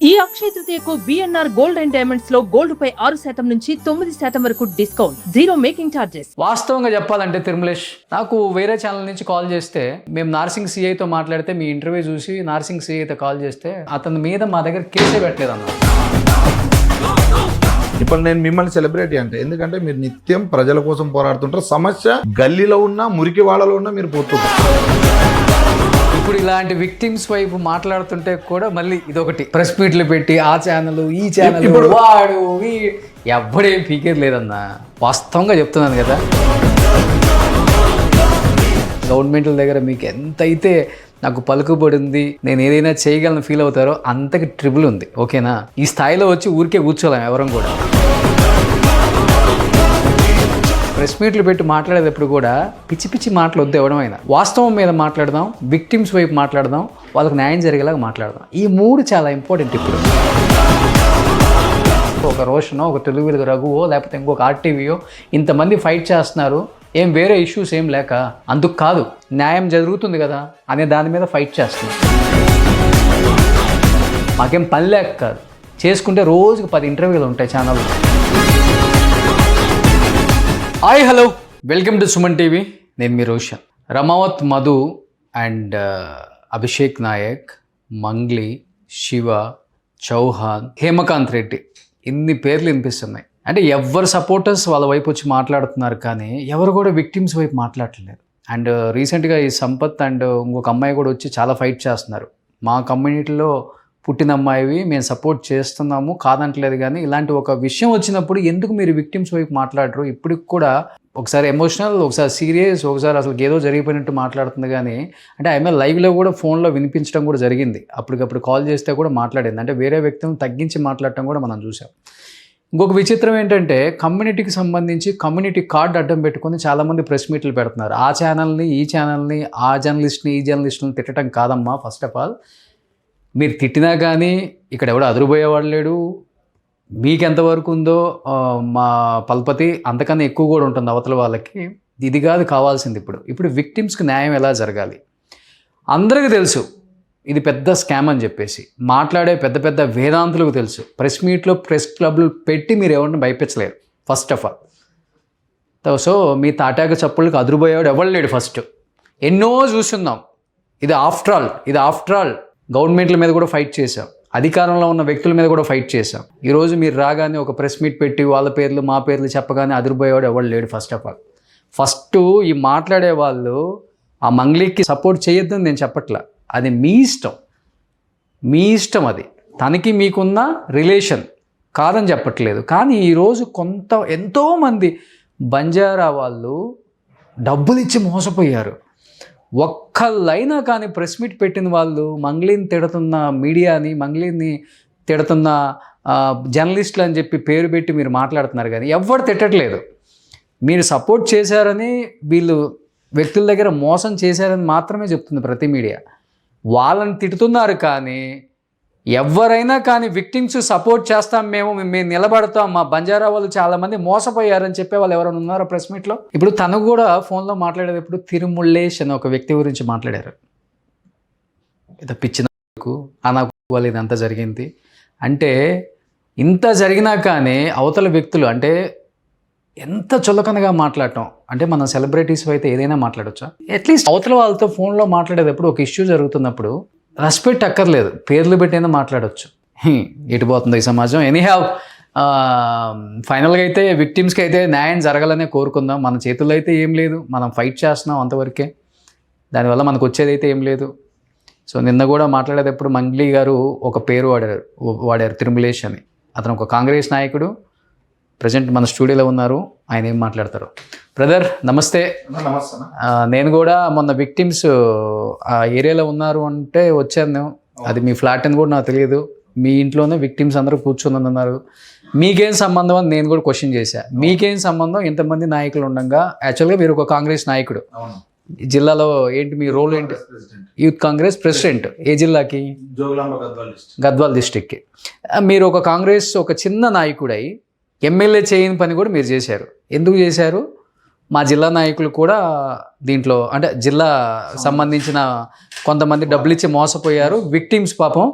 ఈ అక్షయ తృతీయకు BNR gold and diamonds లో gold పై 6% నుంచి 9% వరకు డిస్కౌంట్, జీరో మేకింగ్ ఛార్జెస్. వాస్తవంగా చెప్పాలంటే తిరుమలేష్, నాకు వేరే ఛానల్ నుంచి కాల్ చేస్తే, మేము నార్సింగ్ సిఐతో మాట్లాడితే మీ ఇంటర్వ్యూ చూసి నార్సింగ్ సిఐతో కాల్ చేస్తే అతని మీద మా దగ్గర కేసే పెట్టలేదు అన్న. ఇప్పుడు నేను మిమ్మల్ని సెలబ్రిటీ అంటే ఎందుకంటే మీరు నిత్యం ప్రజల కోసం పోరాడుతుంటారు. సమస్య గల్లీలో ఉన్నా మురికి వాళ్ళలో ఉన్నా మీరు పోతుంటారు. ఇప్పుడు ఇలాంటి విక్టిమ్స్ వైపు మాట్లాడుతుంటే కూడా మళ్ళీ ఇదొకటి ప్రెస్ మీట్లు పెట్టి ఆ ఛానల్ ఈ ఛానల్ వాడు ఎవ్వడేం పీకేది లేదన్న. వాస్తవంగా చెప్తున్నాను కదా, గవర్నమెంట్ల దగ్గర మీకు ఎంతైతే నాకు పలుకుబడింది, నేను ఏదైనా చేయగలను ఫీల్ అవుతారో అంతకి ట్రిబుల్ ఉంది. ఓకేనా? ఈ స్థాయిలో వచ్చి ఊరికే కూర్చోలేం ఎవరం కూడా. ప్రెస్ మీట్లు పెట్టి మాట్లాడేటప్పుడు కూడా పిచ్చి పిచ్చి మాటలు వద్దు ఎవడమైనా. వాస్తవం మీద మాట్లాడదాం, విక్టిమ్స్ వైపు మాట్లాడదాం, వాళ్ళకి న్యాయం జరిగేలాగా మాట్లాడదాం. ఈ మూడు చాలా ఇంపార్టెంట్. ఇప్పుడు ఒక రోషనో, ఒక తెలుగు వెలుగు రఘువో, లేకపోతే ఇంకొక ఆర్టీవీయో ఇంతమంది ఫైట్ చేస్తున్నారు, ఏం వేరే ఇష్యూస్ ఏం లేక, అందుకు కాదు, న్యాయం జరుగుతుంది కదా అనే దాని మీద ఫైట్ చేస్తున్నాం. మాకేం పని లేక కాదు, చేసుకుంటే రోజుకు 10 ఇంటర్వ్యూలు ఉంటాయి ఛానల్లో. Hi hello, welcome to Suman TV. నేను మీ రోషన్. రమావత్ మధు అండ్ అభిషేక్ నాయక్, మంగ్లీ, శివ, చౌహాన్, హేమకాంత్ రెడ్డి, ఇన్ని పేర్లు వినిపిస్తున్నాయి. అంటే ఎవరు సపోర్టర్స్ వాళ్ళ వైపు వచ్చి మాట్లాడుతున్నారు, కానీ ఎవరు కూడా విక్టిమ్స్ వైపు మాట్లాడట్లేదు. అండ్ రీసెంట్గా ఈ సంపత్ అండ్ ఇంకొక అమ్మాయి కూడా వచ్చి చాలా ఫైట్ చేస్తున్నారు. మా కమ్యూనిటీలో పుట్టిన అమ్మాయివి, మేము సపోర్ట్ చేస్తున్నాము కాదంటలేదు, కానీ ఇలాంటి ఒక విషయం వచ్చినప్పుడు ఎందుకు మీరు విక్టిమ్స్ వైపు మాట్లాడరు? ఇప్పటికి కూడా ఒకసారి ఎమోషనల్, ఒకసారి సీరియస్, ఒకసారి అసలు ఏదో జరిగిపోయినట్టు మాట్లాడుతుంది. కానీ అంటే ఆమె లైవ్లో కూడా ఫోన్లో వినిపించడం కూడా జరిగింది. అప్పటికప్పుడు కాల్ చేస్తే కూడా మాట్లాడింది. అంటే వేరే వ్యక్తిని తగ్గించి మాట్లాడటం కూడా మనం చూసాం. ఇంకొక విచిత్రం ఏంటంటే, కమ్యూనిటీకి సంబంధించి కమ్యూనిటీ కార్డు అడ్డం పెట్టుకొని చాలామంది ప్రెస్ మీట్లు పెడుతున్నారు. ఆ ఛానల్ని, ఈ ఛానల్ని, ఆ జర్నలిస్ట్ని, ఈ జర్నలిస్ట్ని తిట్టడం కాదమ్మా. ఫస్ట్ ఆఫ్ ఆల్ మీరు తిట్టినా కానీ ఇక్కడ ఎవడో అదురుపోయేవాడు లేడు. మీకు ఎంతవరకు ఉందో మా పల్పతి అంతకన్నా ఎక్కువ కూడా ఉంటుంది అవతల వాళ్ళకి. ఇది కాదు కావాల్సింది. ఇప్పుడు విక్టిమ్స్కి న్యాయం ఎలా జరగాలి అందరికీ తెలుసు. ఇది పెద్ద స్కామ్ అని చెప్పేసి మాట్లాడే పెద్ద పెద్ద వేదాంతులకు తెలుసు. ప్రెస్ మీట్లో ప్రెస్ క్లబ్లు పెట్టి మీరు ఎవరిని భయపించలేరు ఫస్ట్ ఆఫ్ ఆల్. సో మీ తాటాక చప్పుళ్ళకి అదురుపోయేవాడు ఎవరు లేడు. ఫస్ట్ ఎన్నో చూస్తున్నాం. ఇది ఆఫ్టర్ ఆల్ గవర్నమెంట్ల మీద కూడా ఫైట్ చేశాం, అధికారంలో ఉన్న వ్యక్తుల మీద కూడా ఫైట్ చేశాం. ఈరోజు మీరు రాగానే ఒక ప్రెస్ మీట్ పెట్టి వాళ్ళ పేర్లు మా పేర్లు చెప్పగానే అదిరిపోయేవాడు ఎవరు లేడు. ఫస్ట్ ఆఫ్ ఆల్ ఫస్ట్ ఈ మాట్లాడే వాళ్ళు ఆ మంగ్లీకి సపోర్ట్ చేయొద్దని నేను చెప్పట్లా. అది మీ ఇష్టం. అది తనకి మీకున్న రిలేషన్ కాదని చెప్పట్లేదు. కానీ ఈరోజు ఎంతోమంది బంజారా వాళ్ళు డబ్బులు ఇచ్చి మోసపోయారు. ఒక్కళ్ళైనా కానీ ప్రెస్ మీట్ పెట్టిన వాళ్ళు మంగ్లీని తిడుతున్న మీడియాని, మంగ్లీని తిడుతున్న జర్నలిస్టులు అని చెప్పి పేరు పెట్టి మీరు మాట్లాడుతున్నారు, కానీ ఎవరు తిట్టట్లేదు. మీరు సపోర్ట్ చేశారని, వీళ్ళు వ్యక్తుల దగ్గర మోసం చేశారని మాత్రమే చెప్తుంది ప్రతి మీడియా. వాళ్ళని తిడుతున్నారు, కానీ ఎవరైనా కానీ విక్టిమ్స్ సపోర్ట్ చేస్తాం, మేము నిలబడతాం, మా బంజారా వాళ్ళు చాలామంది మోసపోయారని చెప్పే వాళ్ళు ఎవరైనా ఉన్నారో ప్రెస్ మీట్లో? ఇప్పుడు తను కూడా ఫోన్లో మాట్లాడేటప్పుడు తిరుముల్లేష్ అని ఒక వ్యక్తి గురించి మాట్లాడారు. ఇది పిచ్చినకు అనాకు వాళ్ళు ఇదంతా జరిగింది అంటే, ఇంత జరిగినా కానీ అవతల వ్యక్తులు అంటే ఎంత చులకనగా మాట్లాడటం. అంటే మనం సెలబ్రిటీస్ అయితే ఏదైనా మాట్లాడొచ్చా? అట్లీస్ట్ అవతల వాళ్ళతో ఫోన్లో మాట్లాడేటప్పుడు ఒక ఇష్యూ జరుగుతున్నప్పుడు రెస్పెక్ట్ అక్కర్లేదు, పేర్లు పెట్టైనా మాట్లాడవచ్చు. ఎటుపోతుందో ఈ సమాజం. ఎనీహావ్, ఫైనల్గా అయితే విక్టిమ్స్కి అయితే న్యాయం జరగాలనే కోరుకుందాం. మన చేతుల్లో అయితే ఏం లేదు, మనం ఫైట్ చేస్తున్నాం అంతవరకే. దానివల్ల మనకు వచ్చేది అయితే ఏం లేదు. సో నిన్న కూడా మాట్లాడేటప్పుడు మంగ్లీ గారు ఒక పేరు వాడారు తిరుమలేష్ అని. అతను ఒక కాంగ్రెస్ నాయకుడు, ప్రజెంట్ మన స్టూడియోలో ఉన్నారు. ఆయన ఏం మాట్లాడతారు? బ్రదర్ నమస్తే. నేను కూడా మొన్న విక్టిమ్స్ ఆ ఏరియాలో ఉన్నారు అంటే వచ్చాను. అది మీ ఫ్లాట్ అని కూడా నాకు తెలియదు. మీ ఇంట్లోనే విక్టిమ్స్ అందరూ కూర్చొని ఉన్నారు. మీకేం సంబంధం అని నేను కూడా క్వశ్చన్ చేశా. మీకేం సంబంధం? ఇంతమంది నాయకులు ఉండగా, యాక్చువల్గా మీరు ఒక కాంగ్రెస్ నాయకుడు. జిల్లాలో ఏంటి మీ రోల్ ఏంటి? Youth Congress president. ఏ జిల్లాకి? గద్వాల్ డిస్టిక్కి. మీరు ఒక కాంగ్రెస్ ఒక చిన్న నాయకుడై ఎమ్మెల్యే చేయని పని కూడా మీరు చేశారు. ఎందుకు చేశారు? మా జిల్లా నాయకులు కూడా దీంట్లో, అంటే జిల్లా సంబంధించిన కొంతమంది డబ్బులు ఇచ్చి మోసపోయారు. విక్టిమ్స్ పాపం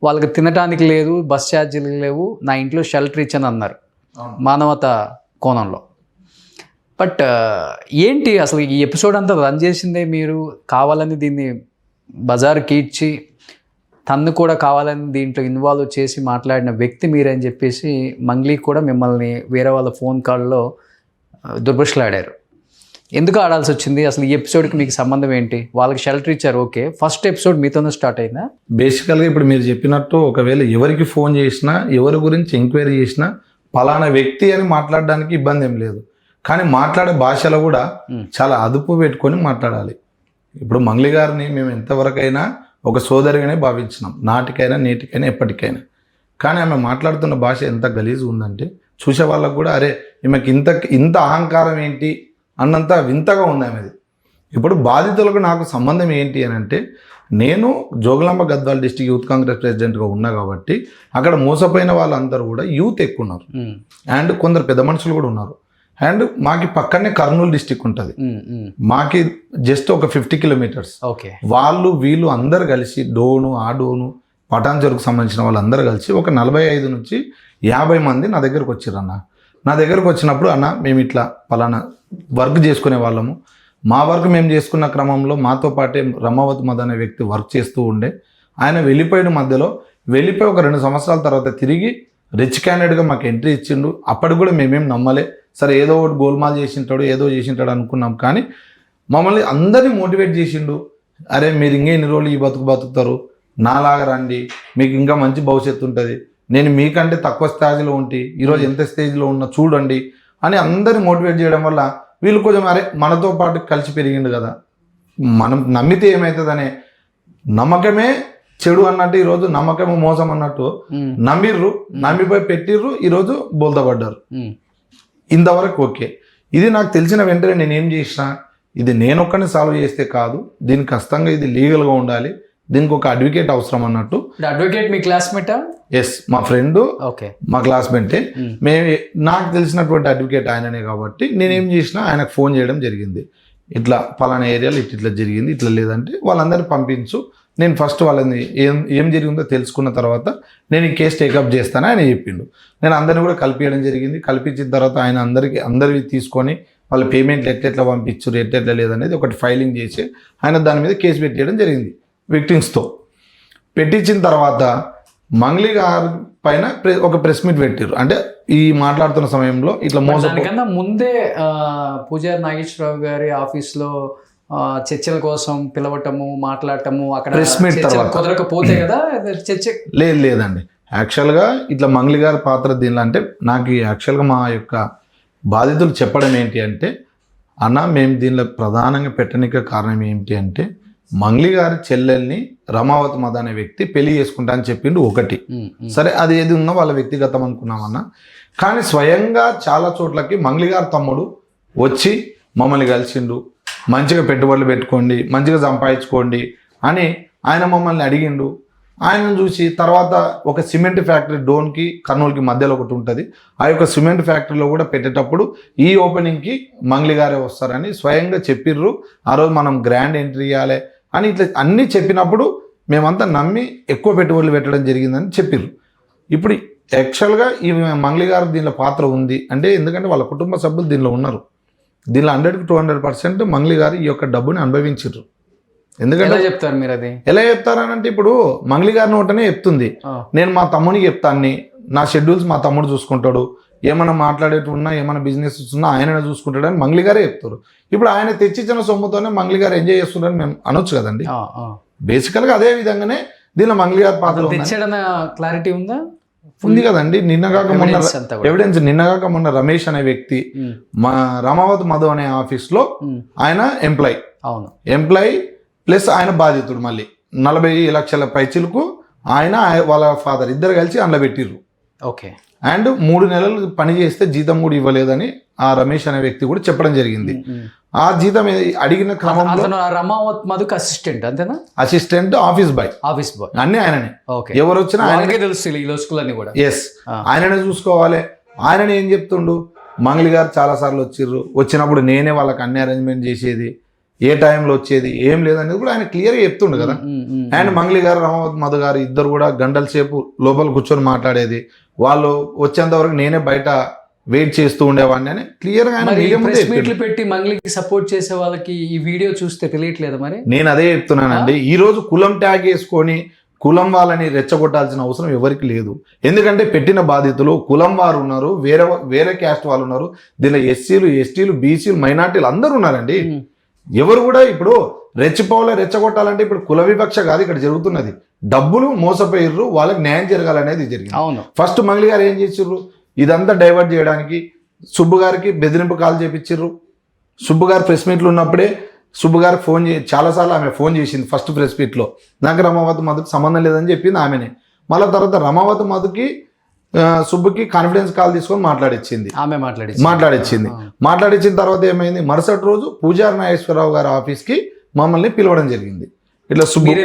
వాళ్ళకి తినడానికి లేదు, బస్ ఛార్జీలు లేవు, నా ఇంట్లో షెల్టర్ ఇచ్చని అన్నారు మానవత కోణంలో. బట్ ఏంటి అసలు ఈ ఎపిసోడ్ అంతా రన్ చేసిందే మీరు, కావాలని దీన్ని బజార్కి ఇచ్చి తన్ను కూడా కావాలని దీంట్లో ఇన్వాల్వ్ చేసి మాట్లాడిన వ్యక్తి మీరని చెప్పేసి మంగ్లీ కూడా మిమ్మల్ని వేరే వాళ్ళ ఫోన్ కాల్లో దుర్భషలాడారు. ఎందుకు ఆడాల్సి వచ్చింది అసలు? ఈ ఎపిసోడ్కి మీకు సంబంధం ఏంటి? వాళ్ళకి షెల్టర్ ఇచ్చారు, ఓకే, ఫస్ట్ ఎపిసోడ్ మీతోనే స్టార్ట్ అయిందా? బేసికల్గా ఇప్పుడు మీరు చెప్పినట్టు ఒకవేళ ఎవరికి ఫోన్ చేసినా, ఎవరి గురించి ఎంక్వైరీ చేసినా పలానా వ్యక్తి అని మాట్లాడడానికి ఇబ్బంది ఏం లేదు. కానీ మాట్లాడే భాషలో కూడా చాలా అదుపు పెట్టుకొని మాట్లాడాలి. ఇప్పుడు మంగ్లీ గారిని మేము ఎంతవరకైనా ఒక సోదరిగానే భావించినాం, నాటికైనా నేటికైనా ఎప్పటికైనా. కానీ ఆమె మాట్లాడుతున్న భాష ఎంత గలీజ్ ఉందంటే చూసే వాళ్ళకు కూడా అరే ఈమెకి ఇంత అహంకారం ఏంటి అన్నంత వింతగా ఉంది ఆమెది. ఇప్పుడు బాధితులకు నాకు సంబంధం ఏంటి అని అంటే, నేను జోగులాంబ గద్వాల డిస్ట్రిక్ట్ యూత్ కాంగ్రెస్ ప్రెసిడెంట్గా ఉన్నా కాబట్టి అక్కడ మోసపోయిన వాళ్ళందరూ కూడా యూత్ ఎక్కువ ఉన్నారు, అండ్ కొందరు పెద్ద మనుషులు కూడా ఉన్నారు. అండ్ మాకి పక్కనే కర్నూలు డిస్టిక్ ఉంటుంది, మాకి జస్ట్ ఒక 50 కిలోమీటర్స్. ఓకే, వాళ్ళు వీళ్ళు అందరు కలిసి డోను పటాన్చెరుకు సంబంధించిన వాళ్ళందరూ కలిసి ఒక 45 నుంచి 50 మంది నా దగ్గరకు వచ్చారు. నా దగ్గరకు వచ్చినప్పుడు అన్న మేము ఇట్లా పలానా వర్క్ చేసుకునే వాళ్ళము, మా వర్క్ మేము చేసుకున్న క్రమంలో మాతో పాటే రమావతి మద్ అనే వ్యక్తి వర్క్ చేస్తూ ఉండే, ఆయన వెళ్ళిపోయిన మధ్యలో వెళ్ళిపోయి ఒక 2 సంవత్సరాల తర్వాత తిరిగి రిచ్ క్యాండిడేట్గా మాకు ఎంట్రీ ఇచ్చిండు. అప్పటికి కూడా మేమేం నమ్మలే, సరే ఏదో ఒకటి గోల్మాల్ చేసింటాడు ఏదో చేసింటాడు అనుకున్నాం. కానీ మమ్మల్ని అందరినీ మోటివేట్ చేసిండు, అరే మీరు ఇంకా ఎన్ని రోజులు ఈ బతుకుతారు, నాలాగా రండి, మీకు ఇంకా మంచి భవిష్యత్తు ఉంటుంది, నేను మీకంటే తక్కువ స్థాయిలో ఉంటే ఈరోజు ఎంత స్టేజ్లో ఉన్నా చూడండి అని అందరినీ మోటివేట్ చేయడం వల్ల వీళ్ళు కొంచెం అరే మనతో పాటు కలిసి పెరిగిండు కదా, మనం నమ్మితే ఏమవుతుందనే నమ్మకమే చెడు అన్నట్టు ఈరోజు నమ్మకము మోసం అన్నట్టు నమ్మిపోయి పెట్టిర్రు, ఈరోజు బోల్తపడ్డారు. ఇంతవరకు ఓకే. ఇది నాకు తెలిసిన వెంటనే నేను ఏం చేసిన, ఇది నేనొక్కడిని సాల్వ్ చేస్తే కాదు, దీనికి ఖచ్చితంగా ఇది లీగల్గా ఉండాలి, దీనికి ఒక అడ్వకేట్ అవసరం అన్నట్టు. అడ్వకేట్ మీ క్లాస్మేటా? ఎస్, మా ఫ్రెండ్, ఓకే, మా క్లాస్మేటే. నాకు తెలిసినటువంటి అడ్వకేట్ ఆయననే కాబట్టి నేనేం చేసిన ఆయనకు ఫోన్ చేయడం జరిగింది, ఇట్లా పలానా ఏరియాలో ఇట్లా జరిగింది, ఇట్లా లేదంటే వాళ్ళందరినీ పంపించు, నేను ఫస్ట్ వాళ్ళని ఏం జరిగిందో తెలుసుకున్న తర్వాత నేను ఈ కేసు టేకప్ చేస్తాను ఆయన చెప్పిండు. నేను అందరిని కూడా కలిపియడం జరిగింది. కల్పించిన తర్వాత ఆయన అందరివి తీసుకొని వాళ్ళ పేమెంట్లు ఎట్లెట్లా పంపించారు ఎట్లెట్లా లేదనేది ఒకటి ఫైలింగ్ చేసి ఆయన దాని మీద కేసు పెట్టేయడం జరిగింది విక్టిమ్స్తో. పెట్టించిన తర్వాత మంగ్లీ గారి పైన ఒక ప్రెస్ మీట్ పెట్టారు. అంటే ఈ మాట్లాడుతున్న సమయంలో ఇట్లా కన్నా ముందే పూజారి నాగేశ్వరరావు గారి ఆఫీస్లో చర్చల కోసం పిలవటము, మాట్లాడటము, అక్కడ ప్రెస్ మీట్ తర్వాత కుదరకపోతే కదా చర్చ. లేదండి, యాక్చువల్గా ఇట్లా మంగ్లీ గారి పాత్ర దీనిలో అంటే నాకు యాక్చువల్గా మా యొక్క బాధితులు చెప్పడం ఏంటి అంటే, అన్న మేము దీనిలో ప్రధానంగా పెట్టడానికి కారణం ఏంటి అంటే, మంగ్లీ గారి చెల్లెల్ని రమావతి మద్ అనే వ్యక్తి పెళ్లి చేసుకుంటా అని చెప్పిండు ఒకటి. సరే అది ఏది ఉన్నా వాళ్ళ వ్యక్తిగతం అనుకున్నామన్నా, కానీ స్వయంగా చాలా చోట్లకి మంగ్లీ గారి తమ్ముడు వచ్చి మమ్మల్ని కలిసిండు, మంచిగా పెట్టుబడులు పెట్టుకోండి, మంచిగా సంపాదించుకోండి అని ఆయన మమ్మల్ని అడిగిండు. ఆయనను చూసి తర్వాత ఒక సిమెంట్ ఫ్యాక్టరీ డోన్కి కర్నూలుకి మధ్యలో ఒకటి ఉంటుంది, ఆ యొక్క సిమెంట్ ఫ్యాక్టరీలో కూడా పెట్టేటప్పుడు ఈ ఓపెనింగ్కి మంగ్లీ గారే వస్తారని స్వయంగా చెప్పిర్రు. ఆ రోజు మనం గ్రాండ్ ఎంట్రీ ఇవ్వాలి అని ఇట్లా అన్నీ చెప్పినప్పుడు మేమంతా నమ్మి ఎక్కువ పెట్టుబడులు పెట్టడం జరిగిందని చెప్పిర్రు. ఇప్పుడు యాక్చువల్గా ఈ మంగ్లీ గారు దీనిలో పాత్ర ఉంది అంటే, ఎందుకంటే వాళ్ళ కుటుంబ సభ్యులు దీనిలో ఉన్నారు. దీనిలో 100-200% మంగ్లీ గారు ఈ యొక్క డబ్బుని అనుభవించారు. ఎందుకంటే చెప్తారు మీరు అది ఎలా చెప్తారనంటే, ఇప్పుడు మంగ్లీ గారి నోటనే చెప్తుంది, నేను మా తమ్మునికి చెప్తాను, నా షెడ్యూల్స్ మా తమ్ముడు చూసుకుంటాడు, ఏమైనా మాట్లాడేటున్నా ఏమైనా బిజినెస్ ఉన్నా ఆయననే చూసుకుంటాడని మంగ్లీ గారే చెప్తారు. ఇప్పుడు ఆయన తెచ్చిచ్చిన సొమ్ముతోనే మంగ్లీ గారు ఎంజాయ్ చేస్తున్నారని మేము అనొచ్చు కదండి. బేసికల్గా అదే విధంగానే దీనిలో మంగ్లీ గారి పాత్ర క్లారిటీ ఉందా? ఉంది కదండి. నిన్నగాక మొన్న ఎవిడెన్స్, నిన్నగాక మొన్న రమేష్ అనే వ్యక్తి మా రమావతి మధు అనే ఆఫీస్లో ఆయన ఎంప్లాయీ ప్లస్ ఆయన బాధితుడు, మళ్ళీ 40 లక్షల పైచిలకు ఆయన వాళ్ళ ఫాదర్ ఇద్దరు కలిసి అందులో పెట్టిర్రు. ఓకే. అండ్ 3 నెలలు పని చేస్తే జీతం కూడా ఇవ్వలేదని ఆ రమేష్ అనే వ్యక్తి కూడా చెప్పడం జరిగింది. ఆ జీతం అడిగిన క్రమంలో రమావత్ మధుకు అసిస్టెంట్, అంతేనా? అసిస్టెంట్, ఆఫీస్ బాయ్ అన్ని ఆయననే. ఎవరు వచ్చినా ఆయనకే తెలుసు కూడా. ఎస్, ఆయననే చూసుకోవాలి. ఆయననే ఏం చెప్తుండు, మంగ్లీ గారు చాలా సార్లు వచ్చిర్రు, వచ్చినప్పుడు నేనే వాళ్ళకి అన్ని అరేంజ్మెంట్ చేసేది, ఏ టైంలో వచ్చేది ఏం లేదనేది కూడా ఆయన క్లియర్గా చెప్తుండు కదా. అండ్ మంగ్లీ గారు రమావత్ మధు గారు ఇద్దరు కూడా గంటల సేపు లోపల కూర్చొని మాట్లాడేది, వాళ్ళు వచ్చేంత వరకు నేనే బయట వెయిట్ చేస్తూ ఉండేవాడిని అని క్లియర్గా ఆయన మీడియా ముందే ప్రెస్ మీట్లు పెట్టి మంగ్లీకి సపోర్ట్ చేసే వాళ్ళకి ఈ వీడియో చూస్తే తెలియట్లేదు మరి. నేను అదే చెప్తున్నానండి, ఈ రోజు కులం ట్యాగ్ వేసుకొని కులం వాళ్ళని రెచ్చగొట్టాల్సిన అవసరం ఎవరికి లేదు. ఎందుకంటే పెట్టిన బాధితులు కులం వారు ఉన్నారు, వేరే క్యాస్ట్ వాళ్ళు ఉన్నారు, దీనిలో ఎస్సీలు ఎస్టీలు బీసీలు మైనార్టీలు అందరూ ఉన్నారండి. ఎవరు కూడా ఇప్పుడు రెచ్చగొట్టాలంటే ఇప్పుడు కుల వివక్ష కాదు ఇక్కడ జరుగుతున్నది, డబ్బులు మోసపోయిర్రు, వాళ్ళకి న్యాయం జరగాలనేది జరిగింది. అవును. ఫస్ట్ మంగ్లీ గారు ఏం చేసిర్రు, ఇదంతా డైవర్ట్ చేయడానికి సుబ్బు గారికి బెదిరింపు కాల్ చేపించిర్రు. సుబ్బు గారు ప్రెస్ మీట్లు ఉన్నప్పుడే సుబ్బు గారికి ఫోన్ చాలాసార్లు ఆమె ఫోన్ చేసింది. ఫస్ట్ ప్రెస్ మీట్లో నాకు రమావత్ మధుకి సంబంధం లేదని చెప్పింది ఆమెనే. మళ్ళీ తర్వాత రమావత్ మధుకి సుబ్బుకి కాన్ఫిడెన్స్ కాల్ తీసుకొని మాట్లాడిచ్చింది. మాట్లాడిచ్చిన తర్వాత ఏమైంది, మరుసటి రోజు పూజారి నాగేశ్వరరావు గారి ఆఫీస్కి మమ్మల్ని పిలవడం జరిగింది. ఇట్లా సుబ్బు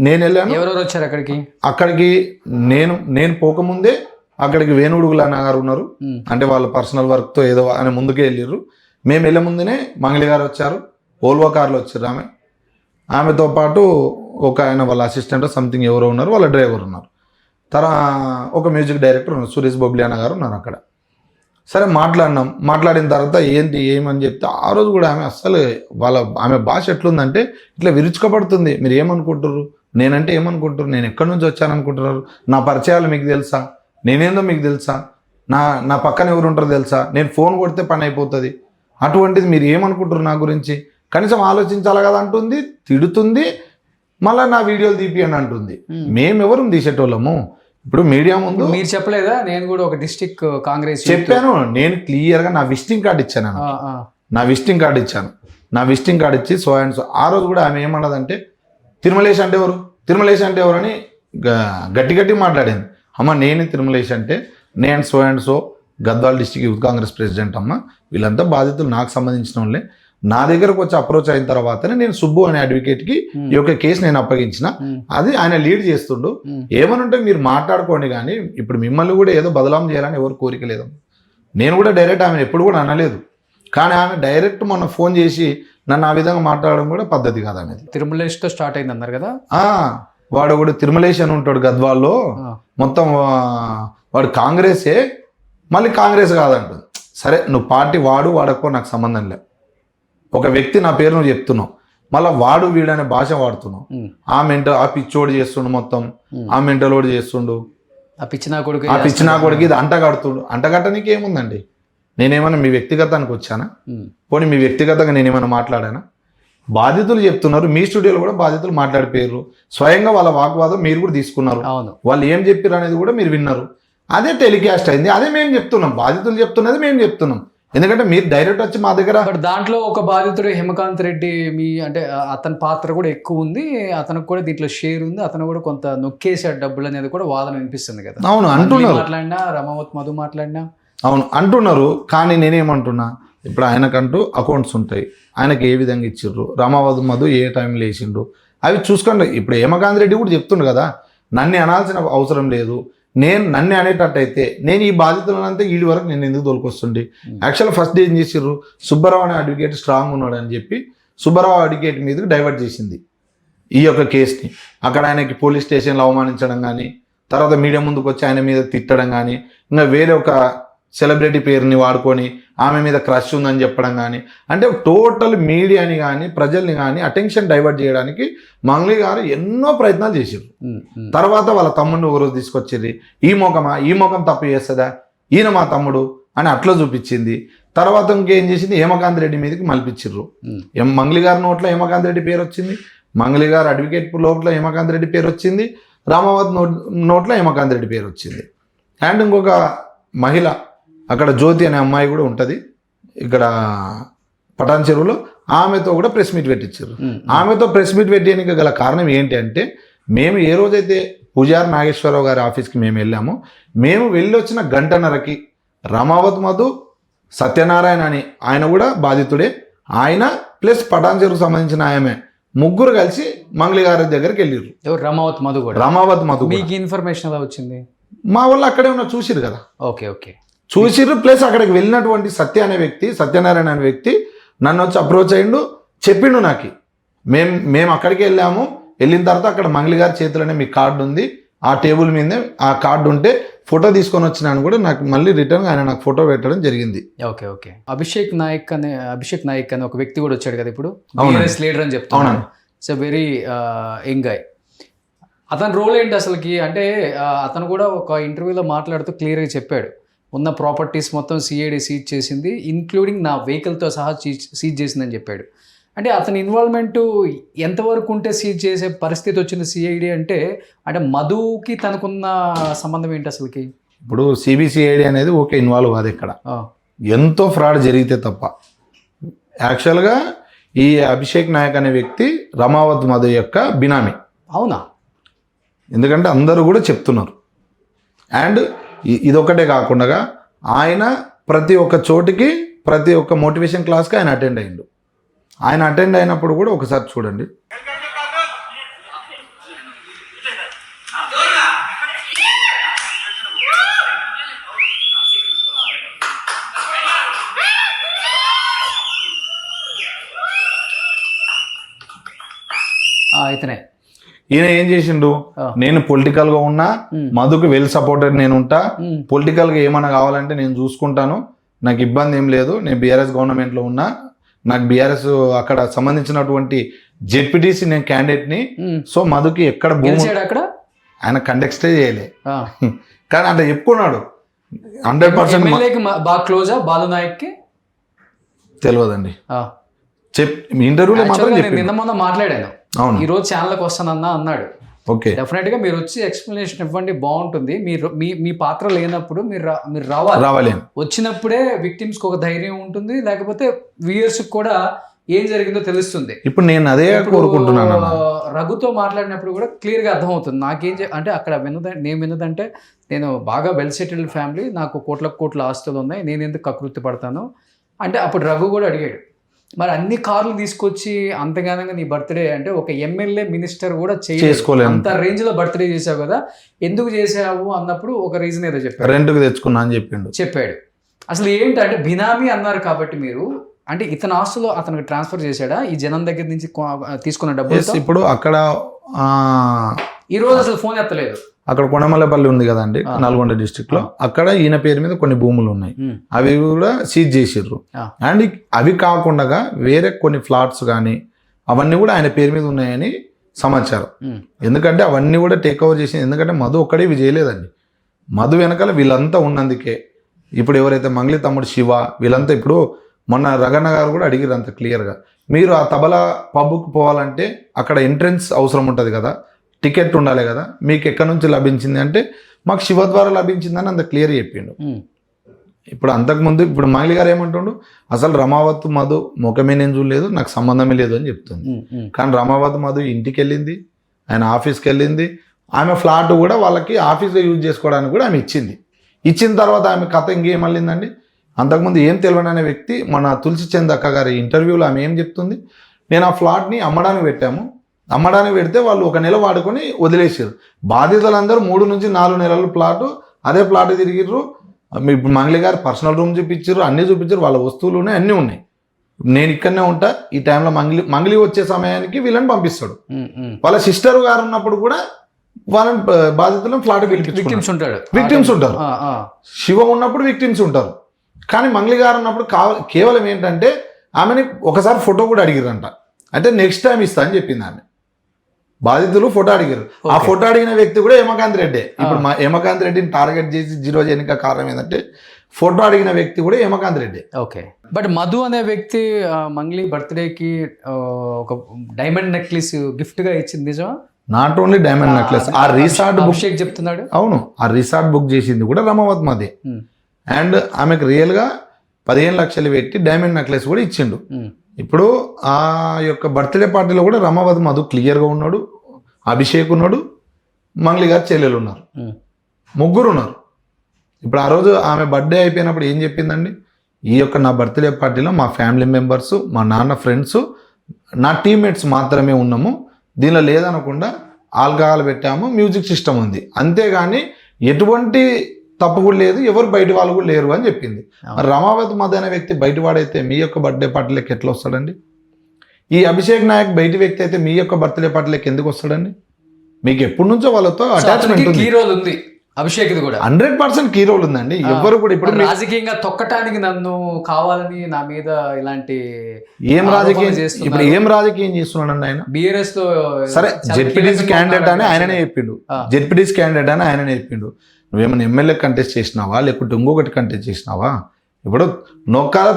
నేను వెళ్ళాను. ఎవరెవరు వచ్చారు అక్కడికి నేను పోకముందే అక్కడికి వేణుడుగుల అన్న గారు ఉన్నారు, అంటే వాళ్ళ పర్సనల్ వర్క్తో ఏదో ఆయన ముందుకే వెళ్ళిర్రు. మేము వెళ్ళే ముందునే మంగళి గారు వచ్చారు, ఓల్వో కార్లో వచ్చారు. ఆమెతో పాటు ఒక ఆయన వాళ్ళ అసిస్టెంట్ సంథింగ్ ఎవరో ఉన్నారు, వాళ్ళ డ్రైవర్ ఉన్నారు. ఒక మ్యూజిక్ డైరెక్టర్ ఉన్నారు, సురేష్ బొబ్లీ అన్న గారు ఉన్నారు అక్కడ. సరే మాట్లాడిన తర్వాత ఏమని చెప్తే ఆ రోజు కూడా ఆమె అస్సలు ఆమె భాష ఎట్లుందంటే ఇట్లా విరుచుకపడుతుంది. మీరు ఏమనుకుంటారు, నేనంటే ఏమనుకుంటారు, నేను ఎక్కడి నుంచి వచ్చాననుకుంటున్నారు, నా పరిచయాలు మీకు తెలుసా, నేనేందో మీకు తెలుసా, నా పక్కన ఎవరు ఉంటారో తెలుసా, నేను ఫోన్ కొడితే పని అయిపోతుంది, అటువంటిది మీరు ఏమనుకుంటారు నా గురించి, కనీసం ఆలోచించాలి కదా అంటుంది, తిడుతుంది. మళ్ళీ నా వీడియోలు తీపియండి అంటుంది. మేమెవరు తీసేటోళ్ళము. ఇప్పుడు మీడియా ముందు మీరు చెప్పలేదా, నేను కూడా ఒక డిస్ట్రిక్ట్ కాంగ్రెస్ చెప్పాను. నేను క్లియర్గా నా విజిటింగ్ కార్డు ఇచ్చాను. నా విజిటింగ్ కార్డు ఇచ్చి సో అండ్ సో. ఆ రోజు కూడా ఆమె ఏమన్నదంటే తిరుమలేష్ అంటే ఎవరు అని గట్టి మాట్లాడింది. అమ్మ నేను తిరుమలేష్ అంటే నేను so and so Gadwal district youth Congress president అమ్మ, వీళ్ళంతా బాధితులు నాకు సంబంధించిన వాళ్ళే. నా దగ్గరకు వచ్చి అప్రోచ్ అయిన తర్వాతనే నేను సుబ్బు అనే అడ్వకేట్కి ఈ యొక్క కేసు నేను అప్పగించిన. అది ఆయన లీడ్ చేస్తుండు. ఏమనుంటే మీరు మాట్లాడుకోండి, కానీ ఇప్పుడు మిమ్మల్ని కూడా ఏదో బదలాం చేయాలని ఎవరు కోరిక లేదు. నేను కూడా డైరెక్ట్ ఆమెను ఎప్పుడు కూడా అనలేదు, కానీ ఆమె డైరెక్ట్ మొన్న ఫోన్ చేసి నన్ను ఆ విధంగా మాట్లాడడం కూడా పద్ధతి కాదు అనేది. తిరుమలేష్తో స్టార్ట్ అయింది అన్నారు కదా. వాడు కూడా తిరుమలేష్ అని ఉంటాడు గద్వాల్లో, మొత్తం వాడు కాంగ్రెసే, మళ్ళీ కాంగ్రెస్ కాదంటుంది. సరే నువ్వు పార్టీ వాడకో నాకు సంబంధం లేదు. ఒక వ్యక్తి నా పేరు నువ్వు చెప్తున్నావు, మళ్ళీ వీడనే భాష వాడుతున్నావు. ఆ పిచ్చోడు చేస్తుండు, మొత్తం ఆ మెంటలోడు చేస్తుండు, ఆ పిచ్చినా కొడుకు ఇది అంటగట్టనికి ఏముందండి. నేనేమన్నా మీ వ్యక్తిగతానికి వచ్చానా? పోనీ మీ వ్యక్తిగతంగా నేనేమన్నా మాట్లాడానా? బాధితులు చెప్తున్నారు, మీ స్టూడియోలో కూడా బాధితులు మాట్లాడిపోయారు, స్వయంగా వాళ్ళ వాగ్వాదం మీరు కూడా తీసుకున్నారు, వాళ్ళు ఏం చెప్పారు అనేది కూడా మీరు విన్నారు. అదే టెలికాస్ట్ అయింది, అదే మేము చెప్తున్నాం, బాధితులు చెప్తున్నది మేము చెప్తున్నాం. ఎందుకంటే మీరు డైరెక్ట్ వచ్చి మా దగ్గర దాంట్లో ఒక బాధితుడు హేమకాంత్ రెడ్డి, అంటే అతని పాత్ర కూడా ఎక్కువ ఉంది, అతనికి కూడా దీంట్లో షేర్ ఉంది, అతను కూడా కొంత నొక్కేసాడు డబ్బులు అనేది కూడా వాదన వినిపిస్తుంది కదా. అవును అంటున్నారు, మాట్లాడినా రమావత్ మధు మాట్లాడినా అవును అంటున్నారు. కానీ నేనేమంటున్నా, ఇప్పుడు ఆయనకంటూ అకౌంట్స్ ఉంటాయి, ఆయనకి ఏ విధంగా ఇచ్చిర్రు, రమావత్ మధు ఏ టైంలో వేసిండు అవి చూసుకోండి. ఇప్పుడు హేమకాంత్ రెడ్డి కూడా చెప్తుండు కదా, నన్ను అనాల్సిన అవసరం లేదు, నన్ను అనేటట్టయితే నేను ఈ బాధితులనంతా వీడి వరకు నేను ఎందుకు తోలుకొస్తుండే. యాక్చువల్గా ఫస్ట్ ఏం చేసిర్రు, సుబ్బారావు అనే అడ్వకేట్ స్ట్రాంగ్ ఉన్నాడు అని చెప్పి సుబ్బారావు అడ్వకేట్ మీదకి డైవర్ట్ చేసింది ఈ యొక్క కేసుని. అక్కడ ఆయనకి పోలీస్ స్టేషన్లో అవమానించడం కానీ, తర్వాత మీడియా ముందుకు వచ్చి ఆయన మీద తిట్టడం కానీ, ఇంకా వేరే ఒక సెలబ్రిటీ పేరుని వాడుకొని ఆమె మీద క్రష్ ఉందని చెప్పడం కానీ, అంటే టోటల్ మీడియాని కానీ ప్రజల్ని కానీ అటెన్షన్ డైవర్ట్ చేయడానికి మంగ్లీ గారు ఎన్నో ప్రయత్నాలు చేశారు. తర్వాత వాళ్ళ తమ్ముడిని ఒకరోజు తీసుకొచ్చింది, ఈ ముఖం తప్పు చేస్తుందా, ఈయన మా తమ్ముడు అని అట్లా చూపించింది. తర్వాత ఇంకేం చేసింది, హేమకాంత్ రెడ్డి మీదకి మలిపించారు. మంగ్లీ గారి నోట్లో హేమకాంత్ రెడ్డి పేరు వచ్చింది, మంగ్లీ గారు అడ్వకేట్ లోపల హేమకాంత్ రెడ్డి పేరు వచ్చింది, రామావత్ నోట్లో హేమకాంత్ రెడ్డి పేరు వచ్చింది. అండ్ ఇంకొక మహిళ అక్కడ జ్యోతి అనే అమ్మాయి కూడా ఉంటుంది ఇక్కడ పటాన్ చెరువులో, ఆమెతో కూడా ప్రెస్ మీట్ పెట్టించారు. ఆమెతో ప్రెస్ మీట్ పెట్టడానికి గల కారణం ఏంటి అంటే, మేము ఏ రోజైతే పూజారి నాగేశ్వరరావు గారి ఆఫీస్కి మేము వెళ్ళామో, మేము వెళ్ళి వచ్చిన గంటన్నరకి రమావత్ మధు, సత్యనారాయణ అని ఆయన కూడా బాధితుడే, ఆయన ప్లస్ పటాన్ చెరువుకు సంబంధించిన ఆమె ముగ్గురు కలిసి మంగ్లీ గారి దగ్గరికి వెళ్ళారు. రమావత్ మధు మీకు ఇన్ఫర్మేషన్ ఎలా వచ్చింది? మా వాళ్ళు అక్కడే ఉన్న చూసిరు కదా. ఓకే చూసిర్రు. ప్లస్ అక్కడికి వెళ్ళినటువంటి సత్యనారాయణ అనే వ్యక్తి నన్ను వచ్చి అప్రోచ్ అయ్యిండు, చెప్పిండు నాకు. మేము అక్కడికి వెళ్ళాము, వెళ్ళిన తర్వాత అక్కడ మంగళి గారి చేతిలోనే మీ కార్డు ఉంది, ఆ టేబుల్ మీదే ఆ కార్డు ఉంటే ఫోటో తీసుకొని వచ్చినాను కూడా నాకు మళ్ళీ రిటర్న్ ఆయన నాకు ఫోటో పెట్టడం జరిగింది. Okay okay. అభిషేక్ నాయక్ అనే ఒక వ్యక్తి కూడా వచ్చాడు కదా ఇప్పుడు, బీఆర్ఎస్ లీడర్ అని చెప్తున్నాను. It's a very young guy. అతని రోల్ ఏంటి అసలుకి అంటే అతను కూడా ఒక ఇంటర్వ్యూలో మాట్లాడుతూ క్లియర్గా చెప్పాడు, ఉన్న ప్రాపర్టీస్ మొత్తం సిఐడి సీజ్ చేసింది, ఇంక్లూడింగ్ నా వెహికల్తో సహా సీజ్ చేసిందని చెప్పాడు. అంటే అతని ఇన్వాల్వ్మెంట్ ఎంతవరకు ఉంటే సీజ్ చేసే పరిస్థితి వచ్చింది సిఐడి అంటే మధుకి తనకున్న సంబంధం ఏంటి అసలుకి? ఇప్పుడు సిబిసిఐడి అనేది ఓకే ఇన్వాల్వ్ కాదు, ఇక్కడ ఎంతో ఫ్రాడ్ జరిగితే తప్ప. యాక్చువల్గా ఈ అభిషేక్ నాయక్ అనే వ్యక్తి రమావత్ మధు యొక్క బినామీ. అవునా? ఎందుకంటే అందరూ కూడా చెప్తున్నారు. అండ్ ఇదొక్కటే కాకుండా ఆయన ప్రతి ఒక్క చోటికి ప్రతి ఒక్క మోటివేషన్ క్లాస్కి ఆయన అటెండ్ అయ్యిండు. ఆయన అటెండ్ అయినప్పుడు కూడా ఒకసారి చూడండి. ఇతనే ఈయన ఏం చేసిండు, నేను పొలిటికల్ గా ఉన్నా, మధుకు వెల్ సపోర్టెడ్ నేను ఉంటా, పొలిటికల్ గా ఏమైనా కావాలంటే నేను చూసుకుంటాను, నాకు ఇబ్బంది ఏం లేదు, నేను బీఆర్ఎస్ గవర్నమెంట్ లో ఉన్నా, నాకు బీఆర్ఎస్ అక్కడ సంబంధించినటువంటి జెడ్పీటీసీ నేను క్యాండిడేట్ ని, సో మధుకి ఎక్కడ భూమి అక్కడ ఆయన కండక్టే చేయలే కానీ అంటే చెప్పుకున్నాడు. 100% బాగా క్లోజా బాలు నాయక్ కి తెలియదండి, ఇంటర్వ్యూలో మాత్రం నిన్న మొన్న మాట్లాడాను, అవును ఈ రోజు ఛానల్కి వస్తానన్నా అన్నాడు. ఓకే, డెఫినెట్ గా మీరు వచ్చి ఎక్స్ప్లెనేషన్ ఇవ్వండి, బాగుంటుంది. మీరు మీ పాత్ర లేనప్పుడు మీరు రావాలి. వచ్చినప్పుడే విక్టిమ్స్ కి ఒక ధైర్యం ఉంటుంది, లేకపోతే వ్యూయర్స్ కూడా ఏం జరిగిందో తెలుస్తుంది. ఇప్పుడు నేను అదే కోరుకుంటున్నాను. రఘుతో మాట్లాడినప్పుడు కూడా క్లియర్ గా అర్థమవుతుంది నాకేం అంటే అక్కడ నేను విన్నదంటే, నేను బాగా వెల్ సెటిల్డ్ ఫ్యామిలీ, నాకు కోట్ల ఆస్తులు ఉన్నాయి, నేను ఎందుకు కకృతి పడతాను అంటే అప్పుడు రఘు కూడా అడిగాడు, మరి అన్ని కార్లు తీసుకొచ్చి అంతగానంగా నీ బర్త్డే అంటే ఒక ఎమ్మెల్యే మినిస్టర్ కూడా చేసుకోలేదు, అంత రేంజ్ లో బర్త్డే చేసావు కదా, ఎందుకు చేసావు అన్నప్పుడు ఒక రీజన్ ఏదో చెప్పాడు, రెంట్కి తెచ్చుకున్నా అని చెప్పాడు. అసలు ఏంటంటే బినామీ అన్నారు కాబట్టి మీరు అంటే ఇతని ఆస్తులు అతనికి ట్రాన్స్ఫర్ చేశాడా ఈ జనం దగ్గర నుంచి తీసుకున్న డబ్బులు? ఇప్పుడు అక్కడ ఈ రోజు అసలు ఫోన్ ఎత్తలేదు. అక్కడ కొండమల్లపల్లి ఉంది కదండి, నల్గొండ డిస్ట్రిక్ట్ లో, అక్కడ ఈయన పేరు మీద కొన్ని భూములు ఉన్నాయి, అవి కూడా సీజ్ చేసిర్రు. అండ్ అవి కాకుండా వేరే కొన్ని ఫ్లాట్స్ కానీ అవన్నీ కూడా ఆయన పేరు మీద ఉన్నాయని సమాచారం. ఎందుకంటే అవన్నీ కూడా టేక్ ఓవర్ చేసింది, ఎందుకంటే మధు ఒక్కడే ఇవి చేయలేదండి, మధు వెనకాల వీళ్ళంతా ఉన్నందుకే. ఇప్పుడు ఎవరైతే మంగళి తమ్ముడు శివ వీళ్ళంతా, ఇప్పుడు మొన్న రగన్న గారు కూడా అడిగిరు అంత క్లియర్గా, మీరు ఆ తబలా పబ్కి పోవాలంటే అక్కడ ఎంట్రన్స్ అవసరం ఉంటుంది కదా, టికెట్ ఉండాలి కదా, మీకు ఎక్కడి నుంచి లభించింది అంటే మాకు శివ ద్వారా లభించిందని అంత క్లియర్ చెప్పిండు. ఇప్పుడు అంతకుముందు ఇప్పుడు మంగళి గారు ఏమంటుండు, అసలు రమావత్ మధు ముఖమే నేను చూడలేదు, నాకు సంబంధమే లేదు అని చెప్తుంది. కానీ రమావత్ మధు ఇంటికి వెళ్ళింది, ఆయన ఆఫీస్కి వెళ్ళింది, ఆమె ఫ్లాట్ కూడా వాళ్ళకి ఆఫీస్లో యూజ్ చేసుకోవడానికి కూడా ఆమె ఇచ్చింది. ఇచ్చిన తర్వాత ఆమె కథ ఇంకేం మళ్ళిందండి, అంతకుముందు ఏం తెలియని అనే వ్యక్తి మన తులసి చంద్ అక్క గారి ఇంటర్వ్యూలో ఆమె ఏం చెప్తుంది, నేను ఆ ఫ్లాట్ని అమ్మడానికి పెట్టాము, అమ్మడానికి పెడితే వాళ్ళు 1 నెల వాడుకొని వదిలేసారు, బాధితులందరూ 3 నుంచి 4 నెలల ప్లాటు అదే ప్లాట్ తిరిగిర్రు. ఇప్పుడు మంగళి గారు పర్సనల్ రూమ్ చూపించారు, అన్నీ చూపించారు, వాళ్ళ వస్తువులు ఉన్నాయి, అన్నీ ఉన్నాయి, నేను ఇక్కడనే ఉంటా, ఈ టైంలో మంగళి వచ్చే సమయానికి వీళ్ళని పంపిస్తాడు. వాళ్ళ సిస్టర్ గారు ఉన్నప్పుడు కూడా వాళ్ళని బాధితులను ఫ్లాట్ విక్టిమ్స్ ఉంటారు, శివ ఉన్నప్పుడు విక్టిమ్స్ ఉంటారు. కానీ మంగళి గారు ఉన్నప్పుడు కేవలం ఏంటంటే ఆమెని ఒకసారి ఫోటో కూడా అడిగిరంట, అంటే నెక్స్ట్ టైం ఇస్తా అని చెప్పింది ఆమె. బాధితులు ఫోటో అడిగారు, ఆ ఫోటో అడిగిన వ్యక్తి కూడా హేమకాంత్ రెడ్డి. ఇప్పుడు హేమకాంత్ రెడ్డిని టార్గెట్ చేసి 0 చేయడానికి కారణం ఏంటంటే ఫోటో అడిగిన వ్యక్తి కూడా హేమకాంత్ రెడ్డి. ఓకే, బట్ మధు అనే వ్యక్తి మంగళి బర్త్డేకి ఒక డైమండ్ నెక్లెస్ గిఫ్ట్ గా ఇచ్చింది నిజమా? నాట్ ఓన్లీ డైమండ్ నెక్లెస్, ఆ రిసార్ట్ అభిషేక్ చెప్తున్నాడు. అవును, ఆ రిసార్ట్ బుక్ చేసింది కూడా రమావత్ మధే. అండ్ ఆమెకు రియల్గా 15 లక్షలు పెట్టి డైమండ్ నెక్లెస్ కూడా ఇచ్చిండు. ఇప్పుడు ఆ యొక్క బర్త్డే పార్టీలో కూడా రమావత్ మధు క్లియర్గా ఉన్నాడు, అభిషేక్ ఉన్నాడు, మంగళి గారు చెల్లెలు ఉన్నారు, 3 ఉన్నారు. ఇప్పుడు ఆ రోజు ఆమె బర్త్డే అయిపోయినప్పుడు ఏం చెప్పిందండి, ఈ యొక్క నా బర్త్డే పార్టీలో మా ఫ్యామిలీ మెంబర్స్, మా నాన్న ఫ్రెండ్స్, నా టీమ్మేట్స్ మాత్రమే ఉన్నాము, దీనిలో లేదనకుండా ఆల్కహాల్ పెట్టాము, మ్యూజిక్ సిస్టమ్ ఉంది, అంతేగాని ఎటువంటి తప్పు కూడా లేదు, ఎవరు బయట వాళ్ళు కూడా లేరు అని చెప్పింది. రమావత్ మధు అనే వ్యక్తి బయటవాడైతే మీ యొక్క బర్త్డే పార్టీలకి ఎట్లా వస్తాడండి? ఈ అభిషేక్ నాయక్ బయటి వ్యక్తి అయితే మీ యొక్క బర్త్డే పార్టీలకు ఎందుకు వస్తాడండి? మీకు ఎప్పటి నుంచో వాళ్ళతో అటాచ్మెంట్ ఉంది. కీ రోల్ ఉంది అభిషేక్ కూడా 100% కీ రోల్ ఉందండి. ఎవ్వరు కూడా ఇప్పుడు రాజకీయంగా తొక్కటానికి నన్ను కావాలని నా మీద ఇలాంటి ఏం రాజకీయం ఇప్పుడు ఏం రాజకీయం చేస్తున్నాడండి ఆయన? బిఆర్ఎస్ లో సరే జెడ్పీటీసీ క్యాండిడేట్ అని ఆయననే చెప్పిండు. జెడ్పీటీసీ క్యాండిడేట్ అని ఆయననే చెప్పిండు. నువ్వేమైనా ఎమ్మెల్యే కంటెస్ట్ చేసినావా లేకుంటే ఇంకొకటి కంటెస్ట్ చేసినావా? ఇప్పుడు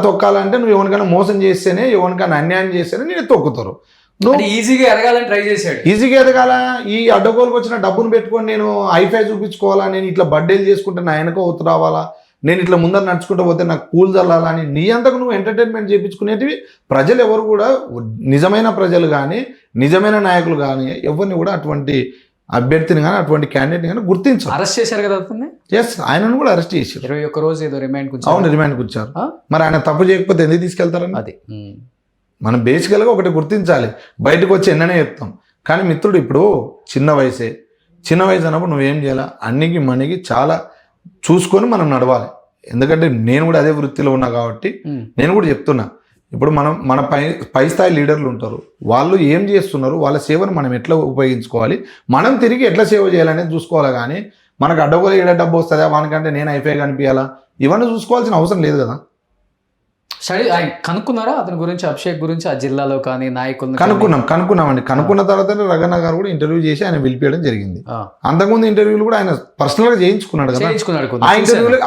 తొక్కాలంటే నువ్వు ఎవరికైనా మోసం చేస్తేనే ఎవరికైనా అన్యాయం చేస్తేనే నేను తొక్కుతారు. నువ్వు ఈజీగా ఎదగాలని ట్రై చేశాడు. ఈజీగా ఎదగాల ఈ అడ్డగోలుకు వచ్చిన డబ్బును పెట్టుకొని నేను హైఫై చూపించుకోవాలా, నేను ఇట్లా బర్త్డేలు చేసుకుంటే నా వెనక ఒత్తు రావాలా, నేను ఇట్లా ముందర నడుచుకుంటూ పోతే నాకు పూలు చల్లాలా అని నీ అంతకు నువ్వు ఎంటర్టైన్మెంట్ చేయించుకునేటివి ప్రజలు ఎవరు కూడా, నిజమైన ప్రజలు కానీ నిజమైన నాయకులు కానీ ఎవరిని కూడా అటువంటి అభ్యర్థిని కానీ అటువంటి క్యాండిడేట్ని కానీ గుర్తించారు. అరెస్ట్ చేశారు కదా అతన్ని. ఎస్, ఆయనను కూడా అరెస్ట్ చేశారు. 21 రోజు ఏదో రిమాండ్. అవును, రిమాండ్కి వచ్చారు. మరి ఆయన తప్పు చేయకపోతే ఎందుకు తీసుకెళ్తారని అది మనం బేసికల్గా ఒకటి గుర్తించాలి. బయటకు వచ్చి ఎన్ననే చెప్తాం కానీ మిత్రుడు ఇప్పుడు చిన్న వయసు అన్నప్పుడు నువ్వేం చేయాలి, అన్నికి మనకి చాలా చూసుకొని మనం నడవాలి. ఎందుకంటే నేను కూడా అదే వృత్తిలో ఉన్నా కాబట్టి నేను కూడా చెప్తున్నా. ఇప్పుడు మన పై స్థాయి లీడర్లు ఉంటారు, వాళ్ళు ఏం చేస్తున్నారు, వాళ్ళ సేవను మనం ఎట్లా ఉపయోగించుకోవాలి, మనం తిరిగి ఎట్లా సేవ చేయాలనేది చూసుకోవాలి. కానీ మనకు అడ్డగోలు ఏడా డబ్బు వస్తుందా, వానికంటే నేను అయిపోయి కనిపించాలా, ఇవన్నీ చూసుకోవాల్సిన అవసరం లేదు కదా. సరే, కనుక్కున్నారా అతని గురించి, అభిషేక్ గురించి ఆ జిల్లాలో కానీ నాయకులు? కనుక్కున్నామండి. కనుక్కున్న తర్వాత రగన్న గారు కూడా ఇంటర్వ్యూ చేసి ఆయన పిలిపించడం జరిగింది. అంతకుముందు ఇంటర్వ్యూలు కూడా ఆయన పర్సనల్ గా చేయించుకున్నాడు కదా.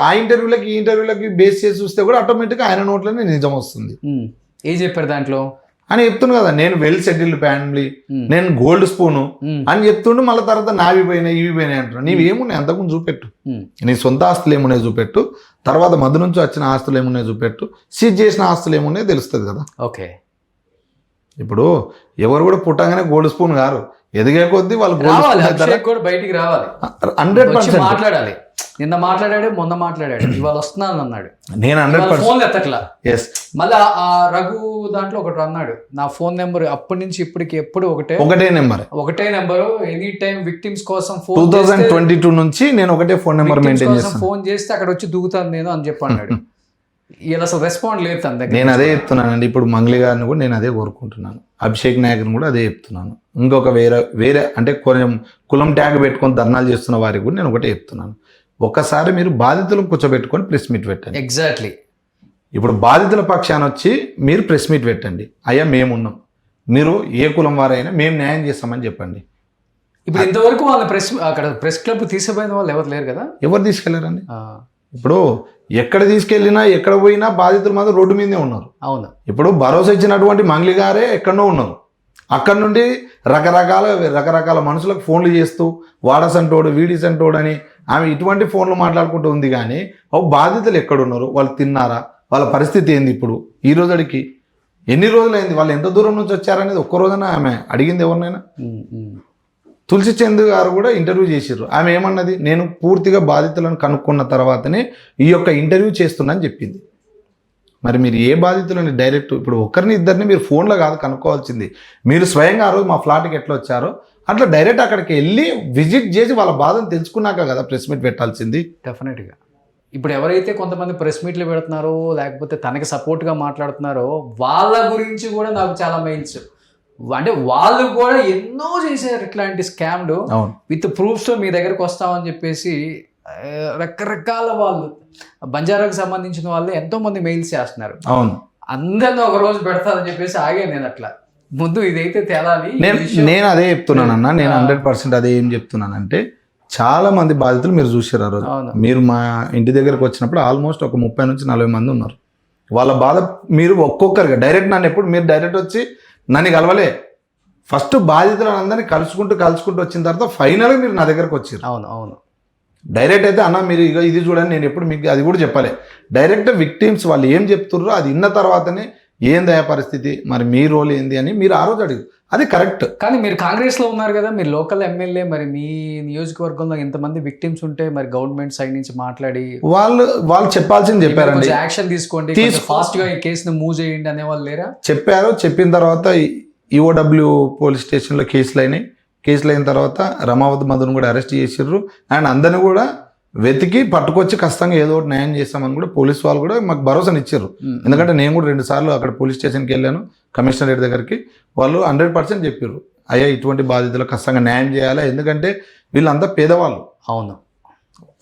ఆ ఇంటర్వ్యూలకి బేస్ చేసి చూస్తే కూడా ఆటోమేటిక్ ఆయన నోట్లోనే నిజం వస్తుంది. ఏం చెప్పారు దాంట్లో అని చెప్తున్నాను కదా, నేను వెల్ సెటిల్డ్ ఫ్యామిలీ, నేను గోల్డ్ స్పూను అని చెప్తుండు. మళ్ళీ తర్వాత నావి పోయినాయి ఇవి పోయినాయి అంటున్నాను. నీవేమున్నాయి అంతకుముందు చూపెట్టు, నీ సొంత ఆస్తులు ఏమున్నాయి చూపెట్టు, తర్వాత మధ్య నుంచి వచ్చిన ఆస్తులు ఏమున్నాయి చూపెట్టు, సీజ్ చేసిన ఆస్తులు ఏమున్నాయో తెలుస్తుంది కదా. ఓకే, ఇప్పుడు ఎవరు కూడా పుట్టగానే గోల్డ్ స్పూన్ గారు, ఎదిగే కొద్దీ వాళ్ళు బయటికి రావాలి, 100% మాట్లాడాలి. నిన్న మాట్లాడాడు, మొన్న మాట్లాడాడు, ఇవాళ వస్తున్నాను అన్నాడు. నేను 100% ఫోన్ ఎత్తట్లా. ఎస్, మళ్ళీ ఆ రఘు దాంట్లో ఒకటి అన్నాడు, నా ఫోన్ నెంబర్ అప్పటి నుంచి ఇప్పటికి ఎప్పుడు ఒకటే నెంబరు, ఎనీ టైం విక్టిమ్స్ కోసం 2022 నుంచి నేను ఒకటే ఫోన్ నెంబర్ మెయింటైన్ చేస్తాను. ఫోన్ చేస్తే అక్కడ వచ్చి దుగుతాను నేను అని చెప్పి అన్నాడు. ఇలా అసలు రెస్పాండ్ లేదు తన దగ్గర. నేను అదే చెప్తున్నానండి. ఇప్పుడు మంగళి గారిని కూడా నేను అదే కోరుకుంటున్నాను, అభిషేక్ నాయక్ని కూడా అదే చెప్తున్నాను. ఇంకొక వేరే అంటే కొంచెం కులం ట్యాగ్ పెట్టుకొని ధర్నాలు చేస్తున్న వారికి కూడా నేను ఒకటే చెప్తున్నాను, ఒక్కసారి మీరు బాధితులను కూర్చోబెట్టుకొని ప్రెస్ మీట్ పెట్టండి. ఎగ్జాక్ట్లీ. ఇప్పుడు బాధితుల పక్షాన వచ్చి మీరు ప్రెస్ మీట్ పెట్టండి, అయ్యా మేమున్నాం, మీరు ఏ కులం వారైనా మేము న్యాయం చేస్తామని చెప్పండి. ఇప్పుడు ఇంతవరకు వాళ్ళ ప్రెస్ క్లబ్ తీసుకుపోయిన వాళ్ళు ఎవరు లేరు కదా. ఎవరు తీసుకెళ్లారండి? ఇప్పుడు ఎక్కడ తీసుకెళ్ళినా ఎక్కడ పోయినా బాధితులు మాత్రం రోడ్డు మీదే ఉన్నారు. అవును, ఇప్పుడు భరోసా ఇచ్చినటువంటి మంగళి గారే ఎక్కడో ఉన్నారు. అక్కడి నుండి రకరకాల మనుషులకు ఫోన్లు చేస్తూ వాడసంటోడు వీడిసంటోడు అని ఆమె ఇటువంటి ఫోన్లు మాట్లాడుకుంటూ ఉంది. కానీ బాధితులు ఎక్కడున్నారు, వాళ్ళు తిన్నారా, వాళ్ళ పరిస్థితి ఏంది, ఇప్పుడు ఈ రోజుకి ఎన్ని రోజులైంది, వాళ్ళు ఎంత దూరం నుంచి వచ్చారనేది ఒక్క రోజున ఆమె అడిగింది ఎవరినైనా? తులసి చంద్ గారు కూడా ఇంటర్వ్యూ చేసిర్రు. ఆమె ఏమన్నది, నేను పూర్తిగా బాధితులను కనుక్కున్న తర్వాతనే ఈ యొక్క ఇంటర్వ్యూ చేస్తున్నా అని చెప్పింది. మరి మీరు ఏ బాధితులని డైరెక్ట్ ఇప్పుడు ఒకరిని ఇద్దరిని మీరు ఫోన్లో కాదు కనుక్కోవాల్సింది, మీరు స్వయంగా ఆ రోజు మా ఫ్లాట్కి ఎట్లా వచ్చారో అట్లా డైరెక్ట్ అక్కడికి వెళ్ళి విజిట్ చేసి వాళ్ళ బాధను తెలుసుకున్నాక కదా ప్రెస్ మీట్ పెట్టాల్సింది. డెఫినెట్గా. ఇప్పుడు ఎవరైతే కొంతమంది ప్రెస్ మీట్లు పెడుతున్నారో లేకపోతే తనకి సపోర్ట్గా మాట్లాడుతున్నారో వాళ్ళ గురించి కూడా నాకు చాలా మెయిల్స్, అంటే వాళ్ళు కూడా ఎన్నో చేశారు ఇట్లాంటి స్కామ్లు విత్ ప్రూఫ్స్ మీ దగ్గరకు వస్తామని చెప్పేసి రకరకాల వాళ్ళు బంజారాకు సంబంధించిన వాళ్ళు ఎంతో మంది మెయిల్స్ చేస్తున్నారు. అవును, అందరిని ఒక రోజు పెడతారని చెప్పేసి ఆగాను నేను. అట్లా ముందు ఇదైతే తేలాలి. నేను అదే చెప్తున్నానన్నా, నేను 100% అదే ఏం చెప్తున్నానంటే, చాలా మంది బాధితులు మీరు చూసారు ఆ రోజు. మీరు మా ఇంటి దగ్గరకు వచ్చినప్పుడు ఆల్మోస్ట్ ఒక 30 నుంచి 40 మంది ఉన్నారు. వాళ్ళ బాధ మీరు ఒక్కొక్కరిగా డైరెక్ట్ నన్ను ఎప్పుడు మీరు డైరెక్ట్ వచ్చి నన్ను కలవలే, ఫస్ట్ బాధితులను అందరినీ కలుసుకుంటూ వచ్చిన తర్వాత ఫైనల్గా మీరు నా దగ్గరకు వచ్చారు. అవును. డైరెక్ట్ అయితే అన్న మీరు ఇక ఇది చూడండి, నేను ఎప్పుడు మీకు అది కూడా చెప్పలే. డైరెక్ట్ విక్టిమ్స్ వాళ్ళు ఏం చెప్తుర్రో అది విన్న తర్వాతనే ఏందయా పరిస్థితి, మరి మీ రోల్ ఏంది అని మీరు ఆ రోజు అడిగారు. అది కరెక్ట్. కానీ మీరు కాంగ్రెస్లో ఉన్నారు కదా, మీరు లోకల్ ఎమ్మెల్యే, మరి మీ నియోజకవర్గంలో ఎంతమంది విక్టిమ్స్ ఉంటే మరి గవర్నమెంట్ సైడ్ నుంచి మాట్లాడి వాళ్ళు చెప్పాల్సింది చెప్పారండి, యాక్షన్ తీసుకోండి, ఫాస్ట్గా ఈ కేసును మూవ్ చేయండి అనేవాళ్ళు లేరా? చెప్పారు. చెప్పిన తర్వాత ఈఓడబ్ల్యూ పోలీస్ స్టేషన్లో కేసులు అయినాయి. కేసులు అయిన తర్వాత రమావతి మధును కూడా అరెస్ట్ చేసిర్రు. అండ్ అందరిని కూడా వెతికి పట్టుకొచ్చి ఖచ్చితంగా ఏదో ఒకటి న్యాయం చేస్తామని కూడా పోలీస్ వాళ్ళు కూడా మాకు భరోసాని ఇచ్చారు. ఎందుకంటే నేను కూడా 2 సార్లు అక్కడ పోలీస్ స్టేషన్కి వెళ్ళాను, కమిషనరేట్ దగ్గరికి. వాళ్ళు 100% చెప్పారు, అయ్యా ఇటువంటి బాధితులకు ఖచ్చితంగా న్యాయం చేయాలి, ఎందుకంటే వీళ్ళంతా పేదవాళ్ళు. అవును,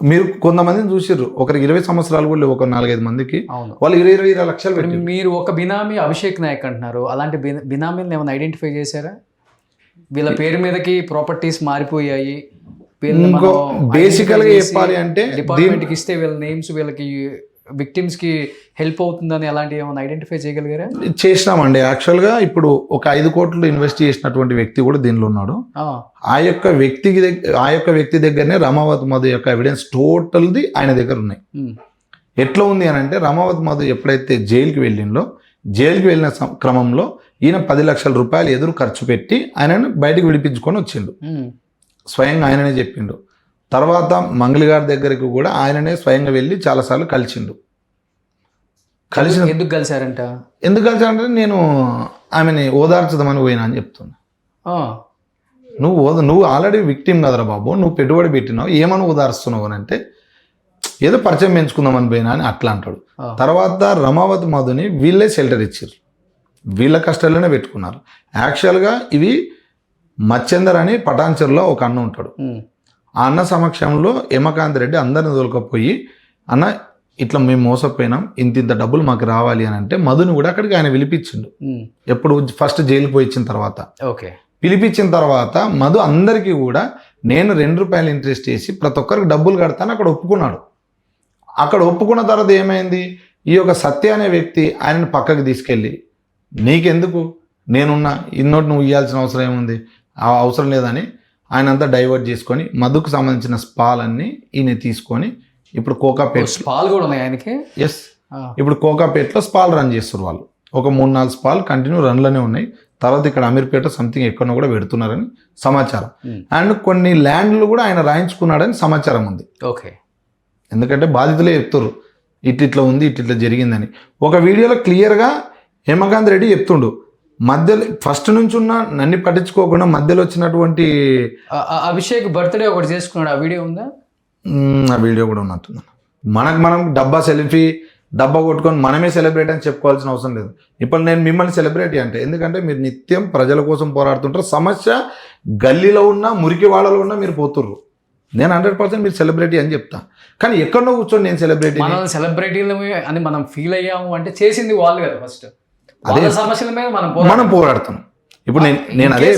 మీరు కొంతమందిని చూసిర్రు, ఒకరికి 20 సంవత్సరాలు కూడా లేవు, ఒక 4-5 మందికి అవును. వాళ్ళు 20-20 లక్షలు పెట్టి. మీరు ఒక బినామీ అభిషేక్ నాయక్ అంటున్నారు, అలాంటి బినామీలను ఏమైనా ఐడెంటిఫై చేశారా? వీళ్ళ పేరు మీదకి ప్రాపర్టీస్ మారిపోయాయి, ఇంకో బేసికల్గా చెప్పాలి అంటే డిపార్ట్మెంట్కి ఇస్తే వీళ్ళ నేమ్స్ వీళ్ళకి విక్టిమ్స్కి హెల్ప్ అవుతుందని అలాంటివి ఏమైనా ఐడెంటిఫై చేయగలిగారా? చేసినామండి. యాక్చువల్గా ఇప్పుడు ఒక 5 కోట్లు ఇన్వెస్ట్ చేసినటువంటి వ్యక్తి కూడా దీనిలో ఉన్నాడు. ఆ యొక్క వ్యక్తి దగ్గరనే రమావతి మధు యొక్క ఎవిడెన్స్ టోటల్ది ఆయన దగ్గర ఉన్నాయి. ఎట్లా ఉంది అని అంటే, రమావతి మధు ఎప్పుడైతే జైలుకి వెళ్ళిన క్రమంలో ఈయన 10 లక్షల రూపాయలు ఎదురు ఖర్చు పెట్టి ఆయనను బయటకు విడిపించుకొని వచ్చిండు. స్వయంగా ఆయననే చెప్పిండు. తర్వాత మంగళి గారి దగ్గరికి కూడా ఆయననే స్వయంగా వెళ్ళి చాలాసార్లు కలిసిండు. ఎందుకు కలిసారంటే నేను ఆమెని ఓదార్చుదామని పోయినా అని చెప్తున్నా. నువ్వు ఆల్రెడీ విక్టిమ్ కదరా బాబు, నువ్వు పెట్టుబడి పెట్టినావు, ఏమని ఓదార్స్తున్నావు అని అంటే, ఏదో పరిచయం పెంచుకుందామని పోయినా అని అట్లా అంటాడు. తర్వాత రమావతి మధుని వీళ్ళే షెల్టర్ ఇచ్చారు, వీళ్ళ కష్టాల్లోనే పెట్టుకున్నారు. యాక్చువల్గా ఇవి మచ్చేందర్ అని పటాన్చెరులో ఒక అన్న ఉంటాడు. ఆ అన్న సమక్షంలో యమకాంత్ రెడ్డి అందరిని తోలుకపోయి, అన్న ఇట్లా మేము మోసపోయినాం, ఇంత డబ్బులు మాకు రావాలి అని అంటే, మధుని కూడా అక్కడికి ఆయన పిలిపించిండు. ఎప్పుడు ఫస్ట్ జైలుకి పోయి ఇచ్చిన తర్వాత పిలిపించిన తర్వాత మధు అందరికీ కూడా నేను 2 రూపాయలు ఇంట్రెస్ట్ వేసి ప్రతి ఒక్కరికి డబ్బులు కడతాను అక్కడ ఒప్పుకున్నాడు. అక్కడ ఒప్పుకున్న తర్వాత ఏమైంది, ఈ యొక్క సత్య అనే వ్యక్తి ఆయనను పక్కకి తీసుకెళ్ళి, నీకెందుకు, నేనున్నా, ఇన్నోటి నువ్వు ఇవ్వాల్సిన అవసరం ఏముంది, ఆ అవసరం లేదని ఆయన అంతా డైవర్ట్ చేసుకొని మధుకు సంబంధించిన స్పాలన్నీ ఈయన తీసుకొని ఇప్పుడు కోకాపేట్ స్పాల్ కూడా ఉన్నాయి ఆయనకి. ఎస్, ఇప్పుడు కోకాపేట్లో స్పాల్ రన్ చేస్తారు వాళ్ళు. ఒక 3-4 స్పాల్ కంటిన్యూ రన్లోనే ఉన్నాయి. తర్వాత ఇక్కడ అమీర్పేట సంథింగ్ ఎక్కడో కూడా పెడుతున్నారని సమాచారం. అండ్ కొన్ని ల్యాండ్లు కూడా ఆయన రాయించుకున్నాడని సమాచారం ఉంది. ఓకే, ఎందుకంటే బాధితులే చెప్తారు ఇట్లా ఉంది, ఇట్లా జరిగిందని. ఒక వీడియోలో క్లియర్గా హేమకాంత్ రెడ్డి చెప్తుండు, మధ్యలో ఫస్ట్ నుంచి ఉన్న నన్ను పట్టించుకోకుండా మధ్యలో వచ్చినటువంటి అభిషేక్ బర్త్డే ఒకటి చేసుకున్నాడు, ఆ వీడియో ఉందా? ఆ వీడియో కూడా ఉన్నట్టుంది. మనం డబ్బా కొట్టుకొని మనమే సెలబ్రేట్ అని చెప్పుకోవాల్సిన అవసరం లేదు. ఇప్పుడు నేను మిమ్మల్ని సెలబ్రిటీ అంటే, ఎందుకంటే మీరు నిత్యం ప్రజల కోసం పోరాడుతుంటారు. సమస్య గల్లీలో ఉన్నా మురికి వాళ్ళలో ఉన్నా మీరు పోతుర్రు. నేను 100% మీరు సెలబ్రిటీ అని చెప్తా. కానీ ఎక్కడో కూర్చొని నేను సెలబ్రిటీ అని మనం ఫీల్ అయ్యాము అంటే చేసింది వాళ్ళు కదా. ఫస్ట్ అదే సమస్యల మీద మనం పోరాడుతున్నాం. ఇప్పుడు నేను అదే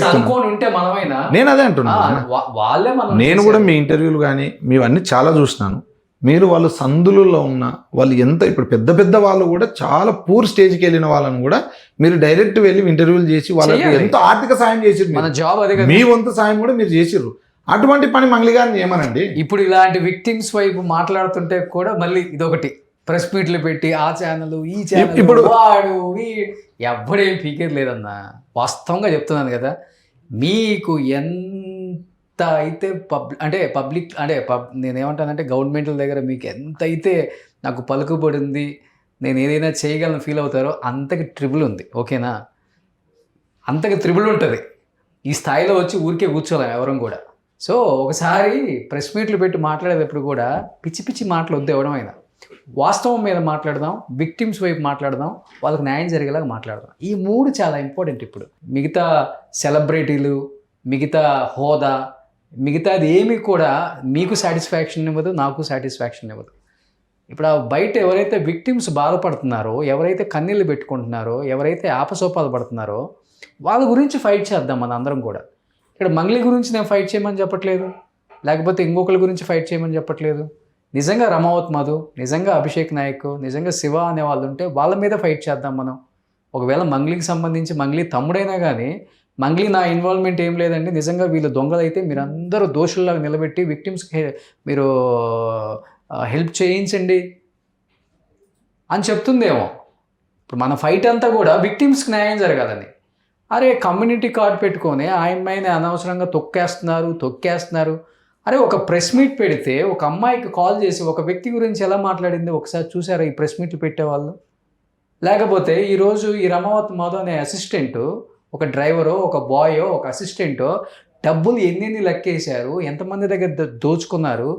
నేను అదే అంటున్నాను. నేను కూడా మీ ఇంటర్వ్యూలు కానీ మీవన్నీ చాలా చూసినాను. మీరు వాళ్ళు సందులలో ఉన్న వాళ్ళు ఎంత, ఇప్పుడు పెద్ద వాళ్ళు కూడా చాలా పూర్ స్టేజ్కి వెళ్ళిన వాళ్ళని కూడా మీరు డైరెక్ట్ వెళ్ళి ఇంటర్వ్యూలు చేసి వాళ్ళకి ఎంతో ఆర్థిక సాయం చేసిర్రు. మీ వంతు సాయం కూడా మీరు చేసిర్రు. అటువంటి పని మంగళి గారిని ఏమనండి. ఇప్పుడు ఇలాంటి విక్టిమ్స్ వైపు మాట్లాడుతుంటే కూడా మళ్ళీ ఇదొకటి ప్రెస్ మీట్లు పెట్టి ఆ ఛానల్ ఈ ఛానల్ ఇప్పుడు వాడు ఎవ్వడేం పీకేది లేదన్నా. వాస్తవంగా చెప్తున్నాను కదా, మీకు ఎంత అయితే పబ్లిక్ నేనేమంటానంటే గవర్నమెంట్ల దగ్గర మీకు ఎంత అయితే నాకు పలుకుబడింది, నేను ఏదైనా చేయగలను ఫీల్ అవుతారో అంతకి ట్రిబుల్ ఉంది. ఓకేనా, అంతకి ట్రిబుల్ ఉంటుంది. ఈ స్థాయిలో వచ్చి ఊరికే కూర్చోలేం ఎవరం కూడా. సో ఒకసారి ప్రెస్ మీట్లు పెట్టి మాట్లాడేటప్పుడు కూడా పిచ్చి పిచ్చి మాటలు వద్దు ఎవడమైనా. వాస్తవం మీద మాట్లాడదాం, విక్టిమ్స్ వైపు మాట్లాడదాం, వాళ్ళకి న్యాయం జరిగేలాగా మాట్లాడదాం. ఈ 3 చాలా ఇంపార్టెంట్. ఇప్పుడు మిగతా సెలబ్రిటీలు, మిగతా హోదా, మిగతాది ఏమి కూడా మీకు సాటిస్ఫాక్షన్ ఇవ్వదు, నాకు సాటిస్ఫాక్షన్ ఇవ్వదు. ఇప్పుడు బయట ఎవరైతే విక్టిమ్స్ బాధపడుతున్నారో, ఎవరైతే కన్నీళ్ళు పెట్టుకుంటున్నారో, ఎవరైతే ఆపసోపాలు పడుతున్నారో వాళ్ళ గురించి ఫైట్ చేద్దాం మన అందరం కూడా. ఇక్కడ మంగళి గురించి నేను ఫైట్ చేయమని చెప్పట్లేదు, లేకపోతే ఇంకొకరి గురించి ఫైట్ చేయమని చెప్పట్లేదు. నిజంగా రమావత్ మధు, నిజంగా అభిషేక్ నాయక్, నిజంగా శివ అనే వాళ్ళు ఉంటే వాళ్ళ మీద ఫైట్ చేద్దాం మనం. ఒకవేళ మంగళికి సంబంధించి మంగళి తమ్ముడైనా కానీ మంగళి నా ఇన్వాల్వ్మెంట్ ఏం లేదండి, నిజంగా వీళ్ళు దొంగలైతే మీరు అందరూ దోషుల్లాగా నిలబెట్టి విక్టిమ్స్కి మీరు హెల్ప్ చేయించండి అని చెప్తుందేమో. ఇప్పుడు మన ఫైట్ అంతా కూడా విక్టిమ్స్కి న్యాయం జరగాలని. అరే కమ్యూనిటీ కార్డు పెట్టుకొని ఆయమ్మాయిని అనవసరంగా తొక్కేస్తున్నారు. అరే ఒక ప్రెస్ మీట్ పెడితే ఒక అమ్మాయికి కాల్ చేసి ఒక వ్యక్తి గురించి ఎలా మాట్లాడింది ఒకసారి చూసారా ఈ ప్రెస్ మీట్లు పెట్టేవాళ్ళు? లేకపోతే ఈరోజు ఈ రమావత్ మధు అనే అసిస్టెంటు, ఒక డ్రైవరో, ఒక బాయో, ఒక అసిస్టెంటో డబ్బులు ఎన్ని లెక్కేశారు, ఎంతమంది దగ్గర దోచుకున్నారు,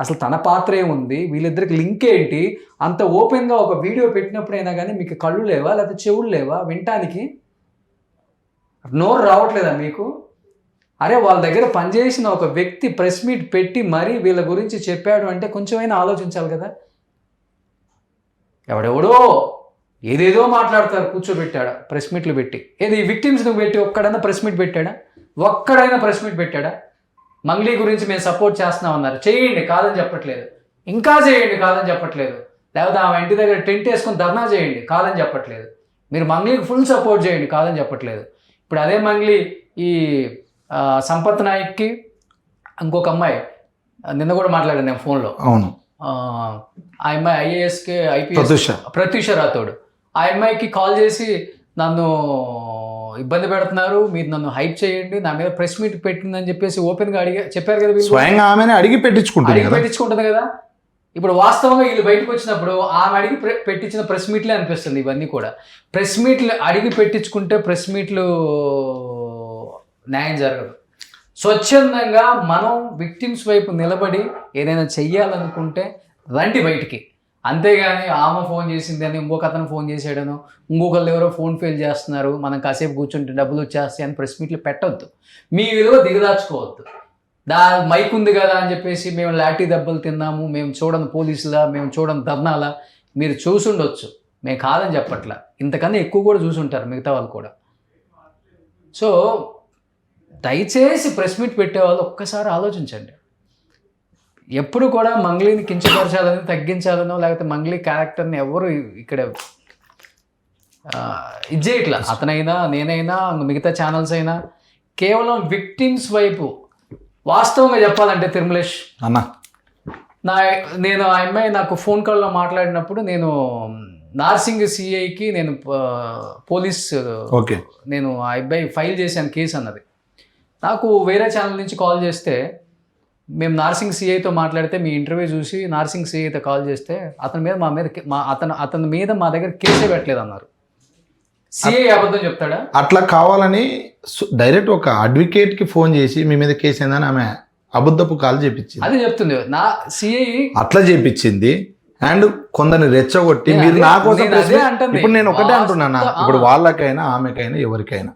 అసలు తన పాత్ర ఏముంది, వీళ్ళిద్దరికి లింక్ ఏంటి, అంత ఓపెన్గా ఒక వీడియో పెట్టినప్పుడైనా కానీ మీకు కళ్ళు లేవా లేకపోతే చెవులు లేవా వినటానికి? నోరు రావట్లేదా మీకు? అరే వాళ్ళ దగ్గర పనిచేసిన ఒక వ్యక్తి ప్రెస్ మీట్ పెట్టి మరీ వీళ్ళ గురించి చెప్పాడు అంటే కొంచెమైనా ఆలోచించాలి కదా. ఎవడెవడో ఏదేదో మాట్లాడతారు, కూర్చోబెట్టాడా ప్రెస్ మీట్లు పెట్టి. ఏది విక్టిమ్స్ నువ్వు పెట్టి ఒక్కడైనా ప్రెస్ మీట్ పెట్టాడా? ఒక్కడైనా ప్రెస్ మీట్ పెట్టాడా? మంగ్లీ గురించి మేము సపోర్ట్ చేస్తున్నాం అన్నారు, చేయండి కాదని చెప్పట్లేదు, ఇంకా చేయండి కాదని చెప్పట్లేదు. లేకపోతే ఆమె ఇంటి దగ్గర టెంట్ వేసుకొని ధర్నా చేయండి కాదని చెప్పట్లేదు. మీరు మంగ్లీకి ఫుల్ సపోర్ట్ చేయండి కాదని చెప్పట్లేదు. ఇప్పుడు అదే మంగ్లీ ఈ సంపత్ నాయక్కి ఇంకొక అమ్మాయి నిన్న కూడా మాట్లాడాను నేను ఫోన్లో. అవును, ఆ అమ్మాయి ఐఏఎస్కి ఐపీఎస్ ప్రత్యూష రాథోడ్. ఆ అమ్మాయికి కాల్ చేసి నన్ను ఇబ్బంది పెడుతున్నారు, మీరు నన్ను హైప్ చేయండి, నా మీద ప్రెస్ మీట్ పెట్టిందని చెప్పేసి ఓపెన్గా చెప్పారు కదా. స్వయంగా ఆమెనే అడిగి పెట్టించుకుంటుంది కదా. ఇప్పుడు వాస్తవంగా వీళ్ళు బయటకు వచ్చినప్పుడు ఆమె అడిగి పెట్టించిన ప్రెస్ మీట్లే అనిపిస్తుంది. ఇవన్నీ కూడా ప్రెస్ మీట్లు అడిగి పెట్టించుకుంటే ప్రెస్ మీట్లు న్యాయం జరగదు. స్వచ్ఛందంగా మనం విక్టిమ్స్ వైపు నిలబడి ఏదైనా చెయ్యాలనుకుంటే రండి బయటికి. అంతేగాని ఆమె ఫోన్ చేసింది అని ఇంకొక అతను ఫోన్ చేసాడను, ఇంకొకళ్ళు ఎవరో ఫోన్ ఫెయిల్ చేస్తున్నారు, మనం కాసేపు కూర్చుంటే డబ్బులు వచ్చేస్తాయి అని ప్రెస్ మీట్లు పెట్టవద్దు. మీ విలువ దిగదాచుకోవద్దు. మైక్ ఉంది కదా అని చెప్పేసి మేము లాఠీ దెబ్బలు తిన్నాము, మేము చూడని పోలీసులా, మేము చూడని ధర్నాలా, మీరు చూసుండొచ్చు, మేము కాదని చెప్పట్లా, ఇంతకన్నా ఎక్కువ కూడా చూసుంటారు మిగతా వాళ్ళు కూడా. సో దయచేసి ప్రెస్ మీట్ పెట్టేవాళ్ళు ఒక్కసారి ఆలోచించండి. ఎప్పుడు కూడా మంగ్లీని కించపరచాలని, తగ్గించాలనో లేకపోతే మంగ్లీ క్యారెక్టర్ని ఎవరు ఇక్కడ ఇది చేయట్లా. అతనైనా నేనైనా మిగతా ఛానల్స్ అయినా కేవలం విక్టిమ్స్ వైపు. వాస్తవంగా చెప్పాలంటే తిరుమలేష్ అన్న, నేను ఆ అమ్మాయి నాకు ఫోన్ కాల్లో మాట్లాడినప్పుడు నేను నార్సింగ్ సిఐకి నేను పోలీస్ నేను ఆ అబ్బాయి ఫైల్ చేశాను కేసు అన్నది. నాకు వేరే ఛానల్ నుంచి కాల్ చేస్తే మేము నార్సింగ్ సిఐతో మాట్లాడితే మీ ఇంటర్వ్యూ చూసి నార్సింగ్ సిఐతో కాల్ చేస్తే అతని మీద అతని మీద మా దగ్గర కేసే పెట్టలేదు అన్నారు. సిఐ అబద్ధం చెప్తాడా? అట్లా కావాలని డైరెక్ట్ ఒక అడ్వకేట్కి ఫోన్ చేసి మీ మీద కేసు ఏందని ఆమె అబద్ధపు కాల్ చేపించింది. అదే చెప్తుంది నా సిఐ అట్లా చేపించింది. అండ్ కొందరిని రెచ్చగొట్టి మీరు నా కోసం ఇప్పుడు నేను ఒకటే అంటున్నానా, ఇప్పుడు వాళ్ళకైనా ఆమెకైనా ఎవరికైనా,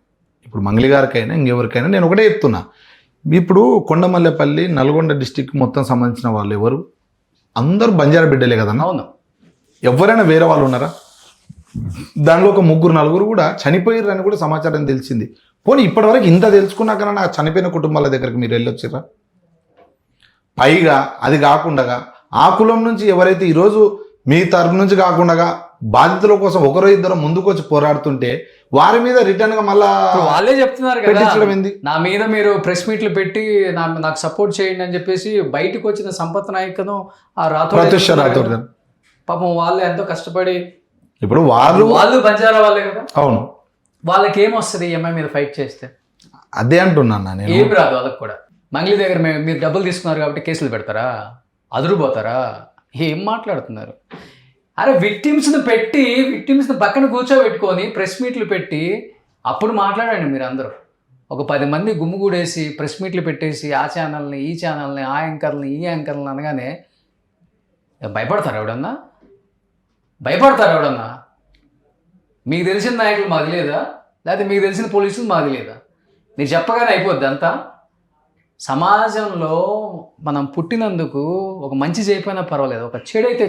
ఇప్పుడు మంగ్లీ గారికైనా ఇంకెవరికైనా నేను ఒకటే చెప్తున్నా. ఇప్పుడు కొండమల్లెపల్లి నల్గొండ డిస్టిక్ మొత్తం సంబంధించిన వాళ్ళు ఎవరు అందరూ బంజారా బిడ్డలే కదన్నా. అవును, ఎవరైనా వేరే వాళ్ళు ఉన్నారా? దానిలో ఒక 3-4 కూడా చనిపోయారని కూడా సమాచారం తెలిసింది. పోనీ ఇప్పటివరకు ఇంత తెలుసుకున్నాకన్నా నా చనిపోయిన కుటుంబాల దగ్గరికి మీరు వెళ్ళొచ్చిరా? పైగా అది కాకుండా ఆ కులం నుంచి ఎవరైతే ఈరోజు మీ తరపు నుంచి కాకుండా బాధితుల కోసం ఒకరో ఇద్దరు ముందుకు వచ్చి పోరాడుతుంటే వారి మీద రిటర్న్ గా మళ్ళా వాళ్ళే చెప్తున్నారు కదా, నా మీద మీరు ప్రెస్ మీట్లు పెట్టి నాకు సపోర్ట్ చేయండి అని చెప్పేసి బయటకు వచ్చిన సంపత్ నాయకను ఆ రాథోడ్ పాపం వాళ్ళు ఎంతో కష్టపడి, ఇప్పుడు వాళ్ళు బంజారా వాళ్ళే కదా. అవును, వాళ్ళకి ఏమొస్తుంది ఎంఐ మీద ఫైట్ చేస్తే? అదే అంటున్నాను నేను. ఏం రాదు వాళ్ళకి కూడా. మంగ్లీ దగ్గర మీరు డబ్బులు తీసుకున్నారు కాబట్టి కేసులు పెడతారా? అదురుపోతారా? ఏం మాట్లాడుతున్నారు? అరే విక్టిమ్స్ని పక్కన కూర్చోబెట్టుకొని ప్రెస్ మీట్లు పెట్టి అప్పుడు మాట్లాడండి మీరు అందరూ. ఒక 10 మంది గుమ్ముగూడేసి ప్రెస్ మీట్లు పెట్టేసి ఆ ఛానల్ని ఈ ఛానల్ని ఆ యాంకర్ని ఈ యాంకర్ని అనగానే భయపడతారు ఎవడన్నా? మీకు తెలిసిన నాయకులు మాది లేదా? లేకపోతే మీకు తెలిసిన పోలీసులు మాది లేదా? మీరు చెప్పగానే అయిపోద్ది అంతా. సమాజంలో మనం పుట్టినందుకు ఒక మంచి చేయకపోయినా పర్వాలేదు, ఒక చెడైతే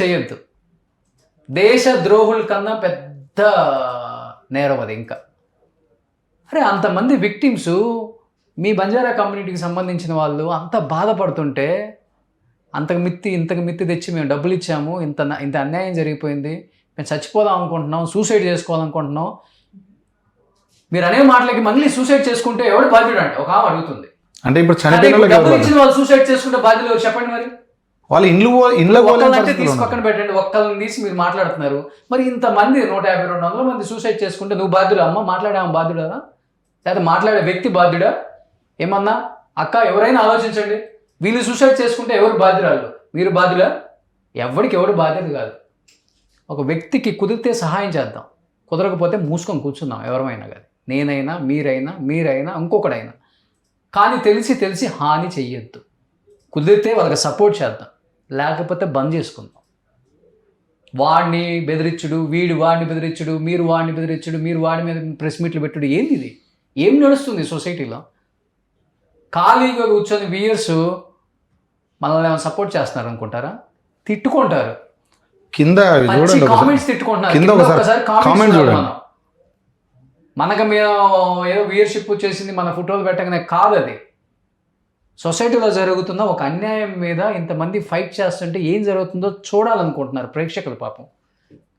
చేయొద్దు. దేశ ద్రోహుల కన్నా పెద్ద నేరం అది. ఇంకా అరే అంతమంది విక్టిమ్స్ మీ బంజారా కమ్యూనిటీకి సంబంధించిన వాళ్ళు అంత బాధపడుతుంటే ఇంతకు మిత్తి తెచ్చి మేము డబ్బులు ఇచ్చాము, ఇంత అన్యాయం జరిగిపోయింది, మేము చచ్చిపోదాం అనుకుంటున్నాం, సూసైడ్ చేసుకోవాలనుకుంటున్నాం. మీరు అనే మాటలకి మళ్ళీ సూసైడ్ చేసుకుంటే ఎవడు బాధ్యుడు అంటే ఒక ఆమె అడుగుతుంది. అంటే ఇప్పుడు డబ్బులు ఇచ్చిన వాళ్ళు సూసైడ్ చేసుకుంటే బాధ్యులు చెప్పండి. మరి వాళ్ళు అంటే తీసి పక్కన పెట్టండి, ఒక్కళ్ళని తీసి మీరు మాట్లాడుతున్నారు. మరి ఇంతమంది 150-200 మంది సూసైడ్ చేసుకుంటే నువ్వు బాధ్యుడా? అమ్మ మాట్లాడే బాధ్యుడా? లేదా మాట్లాడే వ్యక్తి బాధ్యుడా? ఏమన్నా అక్క ఎవరైనా ఆలోచించండి. వీళ్ళు సూసైడ్ చేసుకుంటే ఎవరు బాధ్యురాలు? మీరు బాధ్యులా? ఎవడు బాధ్యత కాదు. ఒక వ్యక్తికి కుదిరితే సహాయం చేద్దాం, కుదరకపోతే మూసుకొని కూర్చుందాం. ఎవరైనా కానీ, నేనైనా మీరైనా ఇంకొకడైనా. కానీ తెలిసి హాని చెయ్యొద్దు. కుదిరితే వాళ్ళకి సపోర్ట్ చేద్దాం, లేకపోతే బంద్ చేసుకుందాం. వాడిని బెదిరించుడు, వాడిని బెదిరించుడు, మీరు వాడిని బెదిరించుడు, మీరు వాడి మీద ప్రెస్ మీట్లు పెట్టుడు, ఏంది ఇది? ఏం నడుస్తుంది సొసైటీలో? ఖాళీగా కూర్చొని వ్యూయర్స్ మనల్ని ఏమైనా సపోర్ట్ చేస్తున్నారు అనుకుంటారా? తిట్టుకుంటారు, కింద చూడండి, కామెంట్స్ తిట్టుకుంటున్నారు. కింద ఒకసారి కామెంట్ చూడండి. మనకు మేము ఏదో వ్యూయర్షిప్ వచ్చేసింది మన ఫోటోలు పెట్టగానే కాదు. అది సొసైటీలో జరుగుతున్న ఒక అన్యాయం మీద ఇంతమంది ఫైట్ చేస్తుంటే ఏం జరుగుతుందో చూడాలనుకుంటున్నారు ప్రేక్షకులు. పాపం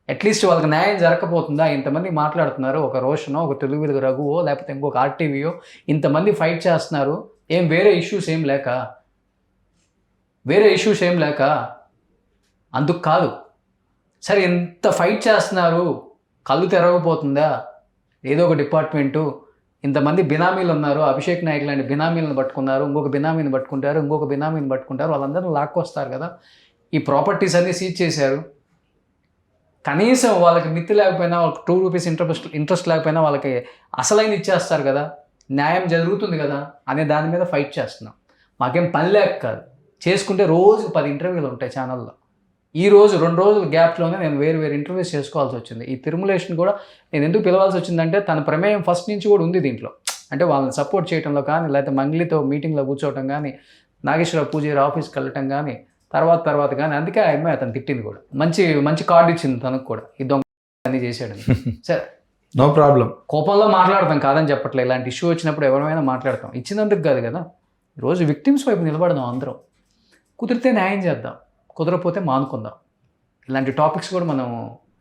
అట్లీస్ట్ వాళ్ళకి న్యాయం జరగకపోతుందా? ఇంతమంది మాట్లాడుతున్నారు, ఒక రోషనో, ఒక తెలుగు వెలుగు రఘువో, లేకపోతే ఇంకొక ఆర్టీవీయో ఇంతమంది ఫైట్ చేస్తున్నారు. ఏం వేరే ఇష్యూస్ ఏం లేక అందుకు కాదు. సరే, ఎంత ఫైట్ చేస్తున్నారు, కళ్ళు తెరవకపోతుందా? ఏదో ఒక డిపార్ట్మెంటు, ఇంతమంది బినామీలు ఉన్నారు, అభిషేక్ నాయక్ లాంటి బినామీలను పట్టుకున్నారు, ఇంకొక బినామీని పట్టుకుంటారు, వాళ్ళందరూ లాక్కొస్తారు కదా. ఈ ప్రాపర్టీస్ అన్నీ సీజ్ చేశారు. కనీసం వాళ్ళకి మిత్తి లేకపోయినా, వాళ్ళకి 2 రూపీస్ ఇంట్రెస్ట్ లేకపోయినా వాళ్ళకి అసలైన ఇచ్చేస్తారు కదా, న్యాయం జరుగుతుంది కదా అనే దాని మీద ఫైట్ చేస్తున్నాం. మాకేం పని లేక కాదు, చేసుకుంటే రోజుకు 10 ఇంటర్వ్యూలు ఉంటాయి ఛానల్లో. ఈ రోజు 2 రోజుల గ్యాప్లోనే నేను వేరు ఇంటర్వ్యూస్ చేసుకోవాల్సి వచ్చింది. ఈ తిరుమలేషన్ కూడా నేను ఎందుకు పిలవాల్సి వచ్చిందంటే తన ప్రమేయం ఫస్ట్ నుంచి కూడా ఉంది దీంట్లో. అంటే వాళ్ళని సపోర్ట్ చేయడంలో కానీ, లేకపోతే మంగ్లీతో మీటింగ్లో కూర్చోవటం కానీ, నాగేశ్వరరావు పూజారి ఆఫీస్కి వెళ్ళటం కానీ, తర్వాత కానీ. అందుకే ఆ అమ్మాయి అతను తిట్టింది కూడా. మంచి కార్డు ఇచ్చింది తనకు కూడా, ఈ దొంగ అన్నీ చేశాడు. సరే, నో ప్రాబ్లం. కోపంలో మాట్లాడతాం, కాదని చెప్పట్లేదు. ఇలాంటి ఇష్యూ వచ్చినప్పుడు ఎవరైనా మాట్లాడతాం, ఇచ్చినందుకు కాదు కదా. ఈరోజు విక్టిమ్స్ వైపు నిలబడదాం అందరం. కుదిరితే న్యాయం చేద్దాం, కుదరకపోతే మానుకుందాం. ఇలాంటి టాపిక్స్ కూడా మనం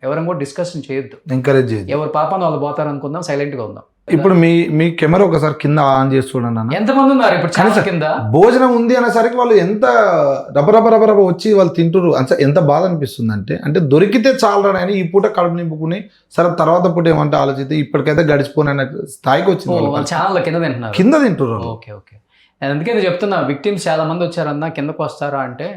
ఎవరైనా కూడా డిస్కషన్ చేయొద్దు, ఎంకరేజ్ చేయొద్దు. ఎవరు పాపాన్ని వాళ్ళు పోతారు అనుకుందాం, సైలెంట్గా ఉందాం. ఇప్పుడు మీ కెమెరా ఒకసారి కింద ఆన్ చేసి చూడండి అన్న. ఎంతమంది ఉన్నారు ఇప్పుడు ఛానల్ కింద? భోజనం ఉంది అనేసరికి వాళ్ళు ఎంత రబరబ వచ్చి వాళ్ళు తింటురు. ఎంత బాధ అనిపిస్తుంది అంటే దొరికితే చాలరాని ఈ పూట కడుపు నింపుకుని సరే తర్వాత పూట ఏమంటే ఆలోచిస్తే ఇప్పటికైతే గడిచిపోయిన స్థాయికి వచ్చింది. వాళ్ళ ఛానల్ కింద తింటురు. ఓకే. నేను అందుకే చెప్తున్నా, విక్టిమ్స్ చాలా మంది వచ్చారన్నా, కిందకు వస్తారా అంటే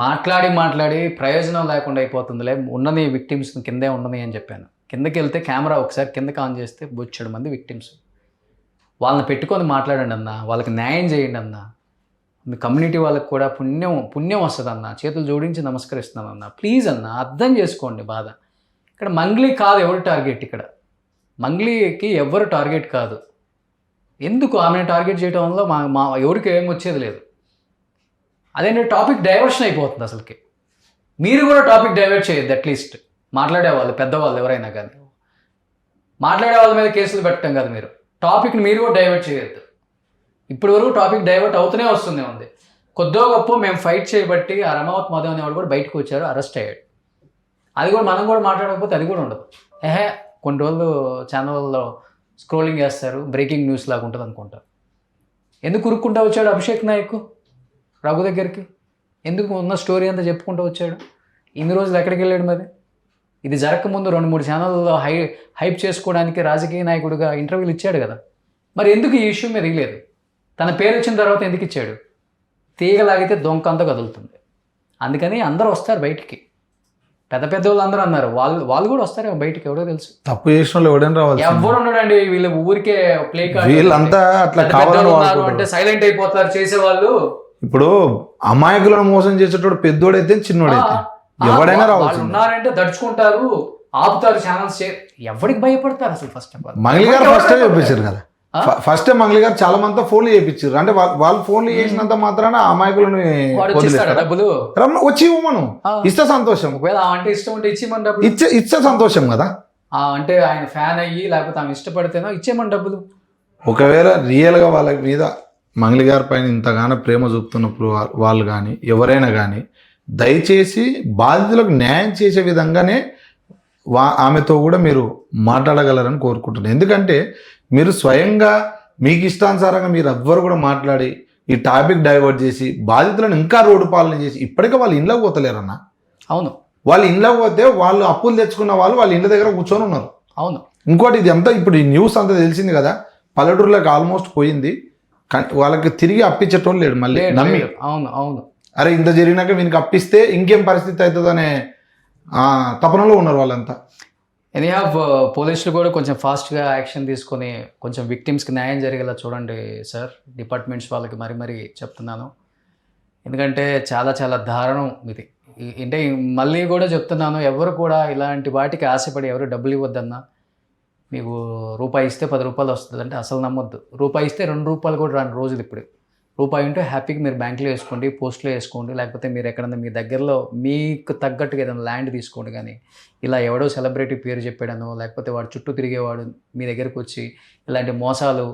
మాట్లాడి ప్రయోజనం లేకుండా అయిపోతుందిలే, ఉన్నది విక్టిమ్స్ కిందే ఉన్నది అని చెప్పాను. కిందకి వెళ్తే కెమెరా ఒకసారి కిందకి ఆన్ చేస్తే బొచ్చెడు మంది విక్టిమ్స్. వాళ్ళని పెట్టుకొని మాట్లాడండి అన్న, వాళ్ళకి న్యాయం చేయండి అన్న. మీ కమ్యూనిటీ వాళ్ళకి కూడా పుణ్యం వస్తుంది అన్న. చేతులు జోడించి నమస్కరిస్తున్నాను అన్న. ప్లీజ్ అన్న, అర్థం చేసుకోండి బాధ. ఇక్కడ మంగ్లీ కాదు ఎవరు టార్గెట్, ఇక్కడ మంగ్లీకి ఎవరు టార్గెట్ కాదు. ఎందుకు ఆమెను టార్గెట్ చేయడం వల్ల మా ఎవరికి ఏం వచ్చేది లేదు. అదేంటి టాపిక్ డైవర్షన్ అయిపోతుంది అసలుకి. మీరు కూడా టాపిక్ డైవర్ట్ చేయొద్దు. అట్లీస్ట్ మాట్లాడేవాళ్ళు, పెద్దవాళ్ళు ఎవరైనా కానీ మాట్లాడే వాళ్ళ మీద కేసులు పెట్టడం కాదు. మీరు టాపిక్ని మీరు కూడా డైవర్ట్ చేయొద్దు. ఇప్పటి వరకు టాపిక్ డైవర్ట్ అవుతూనే ఉంది. కొద్దో గొప్ప మేము ఫైట్ చేయబట్టి ఆ రమావత్ మాధవ్ అనేవాడు కూడా బయటకు వచ్చారు, అరెస్ట్ అయ్యాడు. అది కూడా మనం కూడా మాట్లాడకపోతే అది కూడా ఉండదు. కొన్ని రోజులు ఛానల్లో స్క్రోలింగ్ చేస్తారు, బ్రేకింగ్ న్యూస్ లాగా ఉంటుంది అనుకుంటారు. ఎందుకు ఉరుక్కుంటూ వచ్చాడు అభిషేక్ నాయక్ రఘు దగ్గరికి? ఎందుకు ఉన్న స్టోరీ అంతా చెప్పుకుంటూ వచ్చాడు? ఇన్ని రోజులు ఎక్కడికి వెళ్ళాడు? మరి ఇది జరగకముందు 2-3 ఛానల్లో హైప్ చేసుకోవడానికి రాజకీయ నాయకుడిగా ఇంటర్వ్యూలు ఇచ్చాడు కదా. మరి ఎందుకు ఈ ఇష్యూ మీద ఇవ్వలేదు? తన పేరు వచ్చిన తర్వాత ఎందుకు ఇచ్చాడు? తీగలాగితే దొంక అంతా కదులుతుంది. అందుకని అందరూ వస్తారు బయటికి. పెద్ద వాళ్ళు అందరూ అన్నారు, వాళ్ళు కూడా వస్తారు బయటికి. ఎవడో తెలుసు, తప్పు చేసిన వాళ్ళు ఎవడైనా రావాలి. ఎవరు ఉన్నాడండి? వీళ్ళు ఊరికే ప్లే కార్డ్, వీళ్ళంతా అట్లా అంటే సైలెంట్ అయిపోతారు చేసేవాళ్ళు. ఇప్పుడు అమాయకులను మోసం చేసేటోడు పెద్దోడైతే చిన్నోడైతే ఎవడైనా రావచ్చు. ఉన్నారంటే దడుచుకుంటారు, ఆపుతారు ఛానల్స్. ఎవరికి భయపడతారు అసలు? ఫస్ట్ ఆఫ్ ఆల్ మంగ్లీ గారు ఫస్టే చూపించారు కదా. ఫస్టే మంగ్లీ గారు చాలా మంది ఫోన్లు చేయించారు. అంటే వాళ్ళు ఫోన్లు చేసినంత మాత్రాన అమాయకులను డబ్బులు వచ్చి ఇవ్వమను, ఇస్తే సంతోషం. ఒకవేళ అంటే ఇష్టం ఉంటే ఇచ్చేమని డబ్బులు, ఇచ్చే సంతోషం కదా. అంటే ఆయన ఫ్యాన్ అయ్యి లేకపోతే ఆమె ఇష్టపడితేనో ఇచ్చేమని డబ్బులు. ఒకవేళ రియల్గా వాళ్ళ మీద మంగ్లీ గారి పైన ఇంతగానో ప్రేమ చూపుతున్నప్పుడు వాళ్ళు కానీ ఎవరైనా కానీ దయచేసి బాధితులకు న్యాయం చేసే విధంగానే ఆమెతో కూడా మీరు మాట్లాడగలరని కోరుకుంటున్నాను. ఎందుకంటే మీరు స్వయంగా మీకు ఇష్టానుసారంగా మీరు ఎవ్వరు కూడా మాట్లాడి ఈ టాపిక్ డైవర్ట్ చేసి బాధితులను ఇంకా రోడ్డు పాలన చేసి ఇప్పటికే వాళ్ళు ఇంట్లోకి పోతలేరన్న. అవును, వాళ్ళు ఇంట్లోకి పోతే వాళ్ళు అప్పులు తెచ్చుకున్న వాళ్ళ ఇంటి దగ్గర కూర్చొని ఉన్నారు. అవును. ఇంకోటి ఇది అంతా ఇప్పుడు ఈ న్యూస్ అంతా తెలిసింది కదా, పల్లెటూరులోకి ఆల్మోస్ట్ పోయింది. కానీ వాళ్ళకి తిరిగి అప్పించటం లేడు మళ్ళీ నమ్మి. అవును. అరే ఇంత జరిగినాక వీనికి అప్పిస్తే ఇంకేం పరిస్థితి అవుతుందనే తపనలో ఉన్నారు వాళ్ళంతా. ఎనీహౌ పోలీసులు కూడా కొంచెం ఫాస్ట్గా యాక్షన్ తీసుకొని కొంచెం విక్టిమ్స్కి న్యాయం జరిగేలా చూడండి సార్. డిపార్ట్మెంట్స్ వాళ్ళకి మరీ చెప్తున్నాను. ఎందుకంటే చాలా చాలా దారుణం ఇది. అంటే మళ్ళీ కూడా చెప్తున్నాను, ఎవరు కూడా ఇలాంటి వాటికి ఆశపడి ఎవరు డబ్బులు ఇవ్వద్దన్నా. మీకు రూపాయి ఇస్తే 10 రూపాయలు వస్తుంది అంటే అసలు నమ్మొద్దు. రూపాయి ఇస్తే 2 రూపాయలు కూడా రాని రోజులు ఇప్పుడు. రూపాయి ఉంటే హ్యాపీగా మీరు బ్యాంక్లో వేసుకోండి, పోస్ట్లో వేసుకోండి, లేకపోతే మీరు ఎక్కడన్నా మీ దగ్గరలో మీకు తగ్గట్టుగా ఏదైనా ల్యాండ్ తీసుకోండి. కానీ ఇలా ఎవడో సెలబ్రిటీ పేరు చెప్పాడనో, లేకపోతే వాడు చుట్టూ తిరిగేవాడు మీ దగ్గరకు వచ్చి ఇలాంటి మోసాలు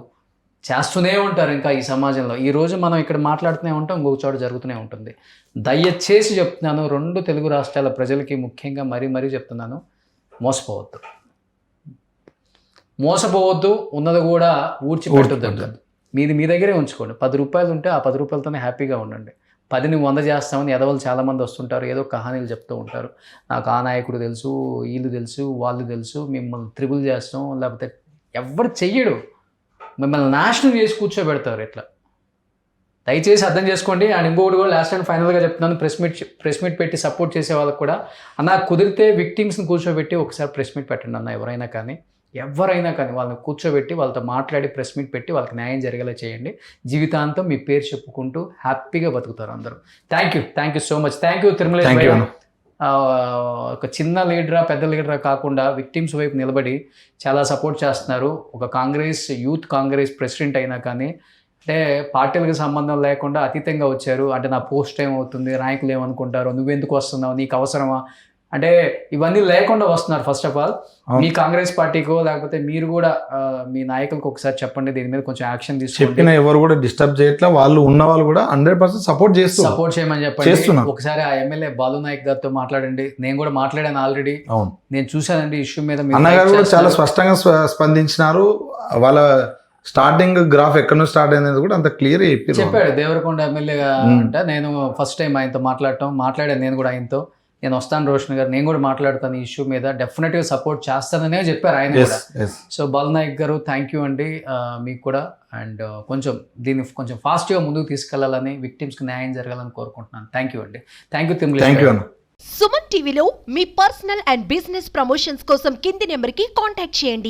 చేస్తూనే ఉంటారు ఇంకా ఈ సమాజంలో. ఈరోజు మనం ఇక్కడ మాట్లాడుతూనే ఉంటాం, ఇంకొక చోట జరుగుతూనే ఉంటుంది. దయచేసి చెప్తున్నాను, 2 తెలుగు రాష్ట్రాల ప్రజలకి ముఖ్యంగా మరీ చెప్తున్నాను, మోసపోవద్దు. ఉన్నది కూడా ఊడ్చిపెట్టొద్దు. మీది మీ దగ్గరే ఉంచుకోండి. 10 రూపాయలు ఉంటే ఆ 10 రూపాయలతోనే హ్యాపీగా ఉండండి. 10ని 100 చేస్తామని ఎదవలు చాలామంది వస్తుంటారు, ఏదో కహానీలు చెప్తూ ఉంటారు. నాకు ఆ నాయకుడు తెలుసు, వీళ్ళు తెలుసు, వాళ్ళు తెలుసు, మిమ్మల్ని త్రిబుల్ చేస్తాం, లేకపోతే ఎవరు చెయ్యడు, మిమ్మల్ని నాశనం చేసి కూర్చోబెడతారు ఇట్లా. దయచేసి అర్థం చేసుకోండి. అండ్ ఇంకొకటి కూడా లాస్ట్ అండ్ ఫైనల్గా చెప్తున్నాను, ప్రెస్ మీట్ పెట్టి సపోర్ట్ చేసే వాళ్ళకి కూడా అన్న, కుదిరితే విక్టిమ్స్ని కూర్చోబెట్టి ఒకసారి ప్రెస్ మీట్ పెట్టండి అన్న. ఎవరైనా కానీ వాళ్ళని కూర్చోబెట్టి వాళ్ళతో మాట్లాడి ప్రెస్ మీట్ పెట్టి వాళ్ళకి న్యాయం జరిగేలా చేయండి. జీవితాంతం మీ పేరు చెప్పుకుంటూ హ్యాపీగా బతుకుతారు అందరూ. Thank you so much. Thank you Tirumalesh భయ్య. ఒక చిన్న లీడరా పెద్ద లీడరా కాకుండా విక్టిమ్స్ వైపు నిలబడి చాలా సపోర్ట్ చేస్తున్నారు. ఒక యూత్ కాంగ్రెస్ ప్రెసిడెంట్ అయినా కానీ అంటే పార్టీలకు సంబంధం లేకుండా అతీతంగా వచ్చారు. అంటే నా పోస్ట్ ఏమవుతుంది, నాయకులు ఏమనుకుంటారు, నువ్వెందుకు వస్తున్నావు, నీకు అవసరమా అంటే ఇవన్నీ లేకుండా వస్తున్నారు. ఫస్ట్ ఆఫ్ ఆల్ మీ కాంగ్రెస్ పార్టీకో లేకపోతే మీరు కూడా మీ నాయకులకు ఒకసారి చెప్పండి, దీని మీద కొంచెం యాక్షన్ తీసుకుని. ఎవరు కూడా డిస్టర్బ్ చేయట్లా, వాళ్ళు ఉన్న వాళ్ళు కూడా 100% సపోర్ట్ చేయమని చెప్పండి. ఒకసారి ఆ ఎమ్మెల్యే బాలు నాయక్ గారితో మాట్లాడండి. నేను కూడా మాట్లాడాను ఆల్రెడీ, నేను చూశానండి ఇష్యూ మీద. అన్నగారు కూడా చాలా స్పష్టంగా స్పందించినారు. వాళ్ళ స్టార్టింగ్ గ్రాఫ్ ఎక్కడ నుంచి స్టార్ట్ అయింది కూడా అంత క్లియర్ చెప్పాడు. దేవరకొండ ఎమ్మెల్యేగా అంటే నేను ఫస్ట్ టైం ఆయనతో మాట్లాడాను. నేను కూడా ఆయనతో నేను వస్తాను రోషన్ గారు, నేను కూడా మాట్లాడతాను ఈ ఇష్యూ మీద, డెఫినెట్గా సపోర్ట్ చేస్తాననే చెప్పారు ఆయన కూడా. సో బాలనాయక్ గారు థ్యాంక్ యూ అండి మీకు కూడా. అండ్ దీన్ని కొంచెం ఫాస్ట్గా ముందుకు తీసుకెళ్లాలని, విక్టిమ్స్కి న్యాయం జరగాలని కోరుకుంటున్నాను. థ్యాంక్ యూ అండి. Thank you Tirumala. సుమన్ టీవీలో మీ పర్సనల్ అండ్ బిజినెస్ ప్రమోషన్స్ కోసం కింది నెంబర్కి కాంటాక్ట్ చేయండి.